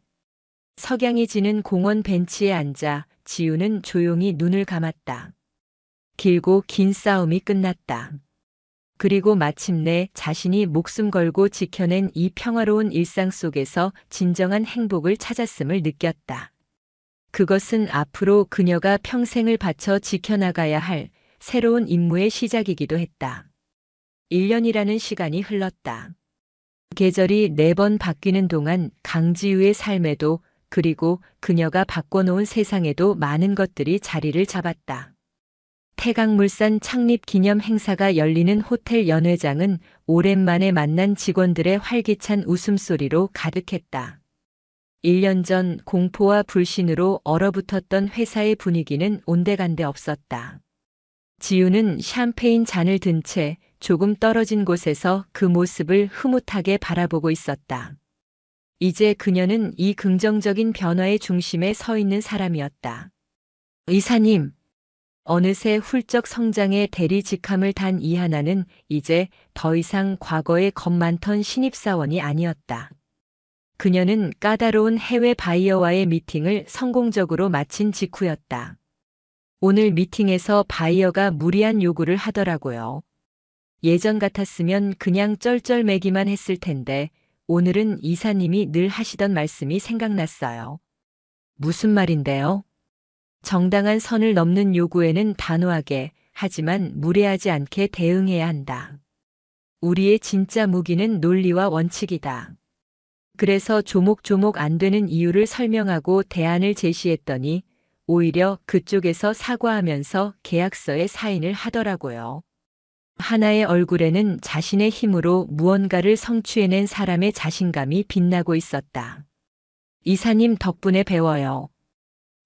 A: 석양이 지는 공원 벤치에 앉아 지우는 조용히 눈을 감았다. 길고 긴 싸움이 끝났다. 그리고 마침내 자신이 목숨 걸고 지켜낸 이 평화로운 일상 속에서 진정한 행복을 찾았음을 느꼈다. 그것은 앞으로 그녀가 평생을 바쳐 지켜나가야 할 새로운 임무의 시작이기도 했다. 1년이라는 시간이 흘렀다. 계절이 4번 바뀌는 동안 강지우의 삶에도 그리고 그녀가 바꿔놓은 세상에도 많은 것들이 자리를 잡았다. 태강물산 창립 기념 행사가 열리는 호텔 연회장은 오랜만에 만난 직원들의 활기찬 웃음소리로 가득했다. 1년 전 공포와 불신으로 얼어붙었던 회사의 분위기는 온데간데 없었다. 지우는 샴페인 잔을 든 채 조금 떨어진 곳에서 그 모습을 흐뭇하게 바라보고 있었다. 이제 그녀는 이 긍정적인 변화의 중심에 서 있는 사람이었다. 의사님. 어느새 훌쩍 성장해 대리 직함을 단 이하나는 이제 더 이상 과거의 겁 많던 신입사원이 아니었다. 그녀는 까다로운 해외 바이어와의 미팅을 성공적으로 마친 직후였다. 오늘 미팅에서 바이어가 무리한 요구를 하더라고요. 예전 같았으면 그냥 쩔쩔매기만 했을 텐데 오늘은 이사님이 늘 하시던 말씀이 생각났어요. 무슨 말인데요? 정당한 선을 넘는 요구에는 단호하게, 하지만 무례하지 않게 대응해야 한다. 우리의 진짜 무기는 논리와 원칙이다. 그래서 조목조목 안 되는 이유를 설명하고 대안을 제시했더니 오히려 그쪽에서 사과하면서 계약서에 사인을 하더라고요. 하나의 얼굴에는 자신의 힘으로 무언가를 성취해낸 사람의 자신감이 빛나고 있었다. 이사님 덕분에 배워요.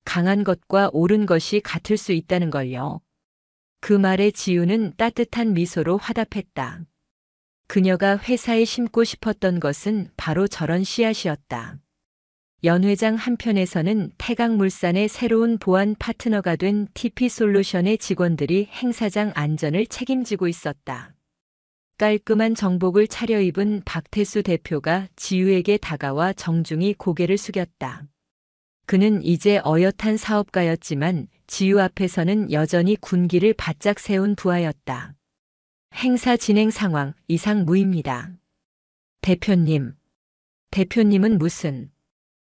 A: 강한 것과 옳은 것이 같을 수 있다는 걸요. 그 말에 지우는 따뜻한 미소로 화답했다. 그녀가 회사에 심고 싶었던 것은 바로 저런 씨앗이었다. 연 회장 한편에서는 태강물산의 새로운 보안 파트너가 된 TP솔루션의 직원들이 행사장 안전을 책임지고 있었다. 깔끔한 정복을 차려입은 박태수 대표가 지우에게 다가와 정중히 고개를 숙였다. 그는 이제 어엿한 사업가였지만 지우 앞에서는 여전히 군기를 바짝 세운 부하였다. 행사 진행 상황 이상 무입니다. 대표님. 대표님은 무슨.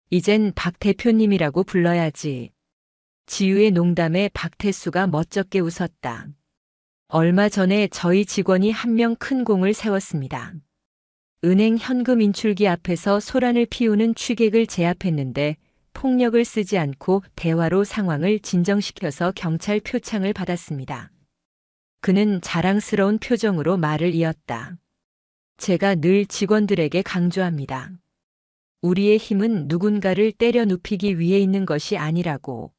A: 이젠 박 대표님이라고 불러야지. 지우의 농담에 박태수가 멋쩍게 웃었다. 얼마 전에 저희 직원이 한 명 큰 공을 세웠습니다. 은행 현금 인출기 앞에서 소란을 피우는 취객을 제압했는데 폭력을 쓰지 않고 대화로 상황을 진정시켜서 경찰 표창을 받았습니다. 그는 자랑스러운 표정으로 말을 이었다. 제가 늘 직원들에게 강조합니다. 우리의 힘은 누군가를 때려 눕히기 위해 있는 것이 아니라고.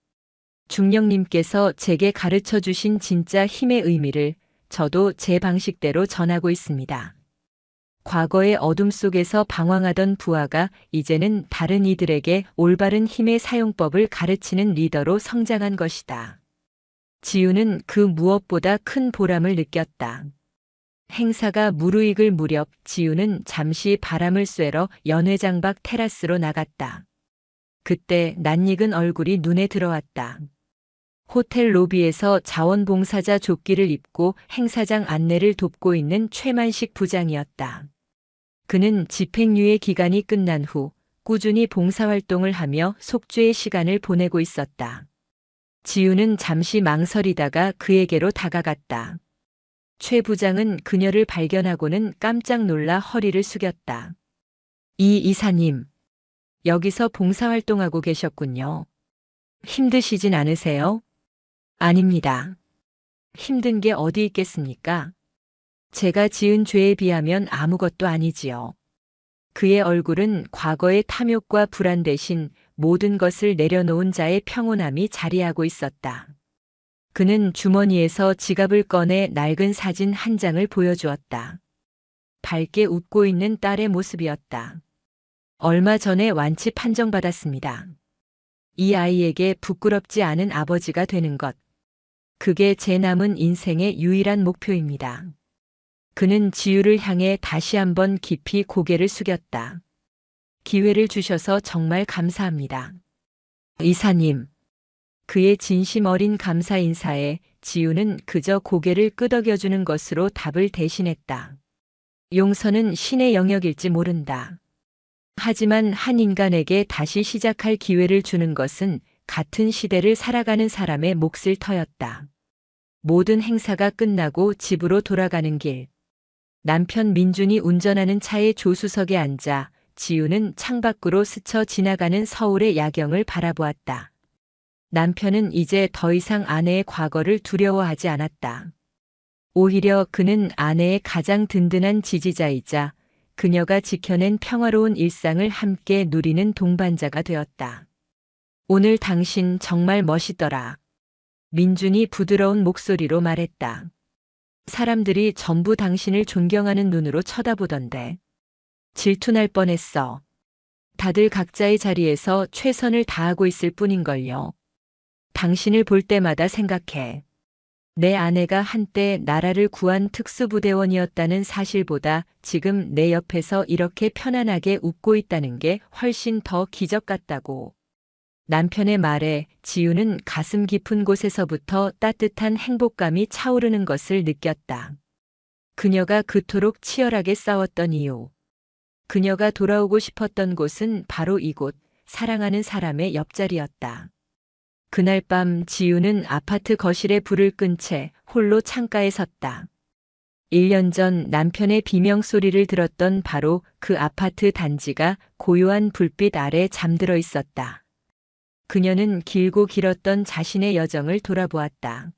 A: 중령님께서 제게 가르쳐 주신 진짜 힘의 의미를 저도 제 방식대로 전하고 있습니다. 과거의 어둠 속에서 방황하던 부하가 이제는 다른 이들에게 올바른 힘의 사용법을 가르치는 리더로 성장한 것이다. 지우는 그 무엇보다 큰 보람을 느꼈다. 행사가 무르익을 무렵 지우는 잠시 바람을 쐬러 연회장 밖 테라스로 나갔다. 그때 낯익은 얼굴이 눈에 들어왔다. 호텔 로비에서 자원봉사자 조끼를 입고 행사장 안내를 돕고 있는 최만식 부장이었다. 그는 집행유예 기간이 끝난 후 꾸준히 봉사활동을 하며 속죄의 시간을 보내고 있었다. 지우는 잠시 망설이다가 그에게로 다가갔다. 최 부장은 그녀를 발견하고는 깜짝 놀라 허리를 숙였다. 이 이사님, 여기서 봉사활동하고 계셨군요. 힘드시진 않으세요? 아닙니다. 힘든 게 어디 있겠습니까? 제가 지은 죄에 비하면 아무것도 아니지요. 그의 얼굴은 과거의 탐욕과 불안 대신 모든 것을 내려놓은 자의 평온함이 자리하고 있었다. 그는 주머니에서 지갑을 꺼내 낡은 사진 한 장을 보여주었다. 밝게 웃고 있는 딸의 모습이었다. 얼마 전에 완치 판정받았습니다. 이 아이에게 부끄럽지 않은 아버지가 되는 것. 그게 제 남은 인생의 유일한 목표입니다. 그는 지우를 향해 다시 한번 깊이 고개를 숙였다. 기회를 주셔서 정말 감사합니다. 이사님. 그의 진심 어린 감사 인사에 지우는 그저 고개를 끄덕여주는 것으로 답을 대신했다. 용서는 신의 영역일지 모른다. 하지만 한 인간에게 다시 시작할 기회를 주는 것은 같은 시대를 살아가는 사람의 몫을 터였다. 모든 행사가 끝나고 집으로 돌아가는 길. 남편 민준이 운전하는 차의 조수석에 앉아 지우는 창밖으로 스쳐 지나가는 서울의 야경을 바라보았다. 남편은 이제 더 이상 아내의 과거를 두려워하지 않았다. 오히려 그는 아내의 가장 든든한 지지자이자 그녀가 지켜낸 평화로운 일상을 함께 누리는 동반자가 되었다. 오늘 당신 정말 멋있더라. 민준이 부드러운 목소리로 말했다. 사람들이 전부 당신을 존경하는 눈으로 쳐다보던데. 질투날 뻔했어. 다들 각자의 자리에서 최선을 다하고 있을 뿐인걸요. 당신을 볼 때마다 생각해. 내 아내가 한때 나라를 구한 특수부대원이었다는 사실보다 지금 내 옆에서 이렇게 편안하게 웃고 있다는 게 훨씬 더 기적 같다고. 남편의 말에 지우는 가슴 깊은 곳에서부터 따뜻한 행복감이 차오르는 것을 느꼈다. 그녀가 그토록 치열하게 싸웠던 이유. 그녀가 돌아오고 싶었던 곳은 바로 이곳, 사랑하는 사람의 옆자리였다. 그날 밤 지우는 아파트 거실에 불을 끈 채 홀로 창가에 섰다. 1년 전 남편의 비명소리를 들었던 바로 그 아파트 단지가 고요한 불빛 아래 잠들어 있었다. 그녀는 길고 길었던 자신의 여정을 돌아보았다.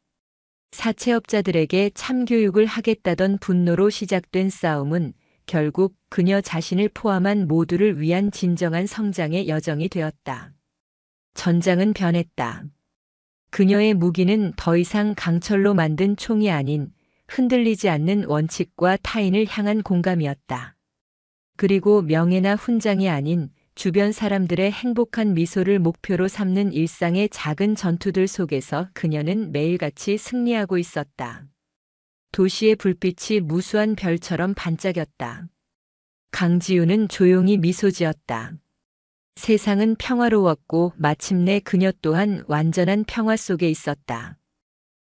A: 사채업자들에게 참교육을 하겠다던 분노로 시작된 싸움은 결국 그녀 자신을 포함한 모두를 위한 진정한 성장의 여정이 되었다. 전장은 변했다. 그녀의 무기는 더 이상 강철로 만든 총이 아닌 흔들리지 않는 원칙과 타인을 향한 공감이었다. 그리고 명예나 훈장이 아닌 주변 사람들의 행복한 미소를 목표로 삼는 일상의 작은 전투들 속에서 그녀는 매일같이 승리하고 있었다. 도시의 불빛이 무수한 별처럼 반짝였다. 강지우는 조용히 미소 지었다. 세상은 평화로웠고 마침내 그녀 또한 완전한 평화 속에 있었다.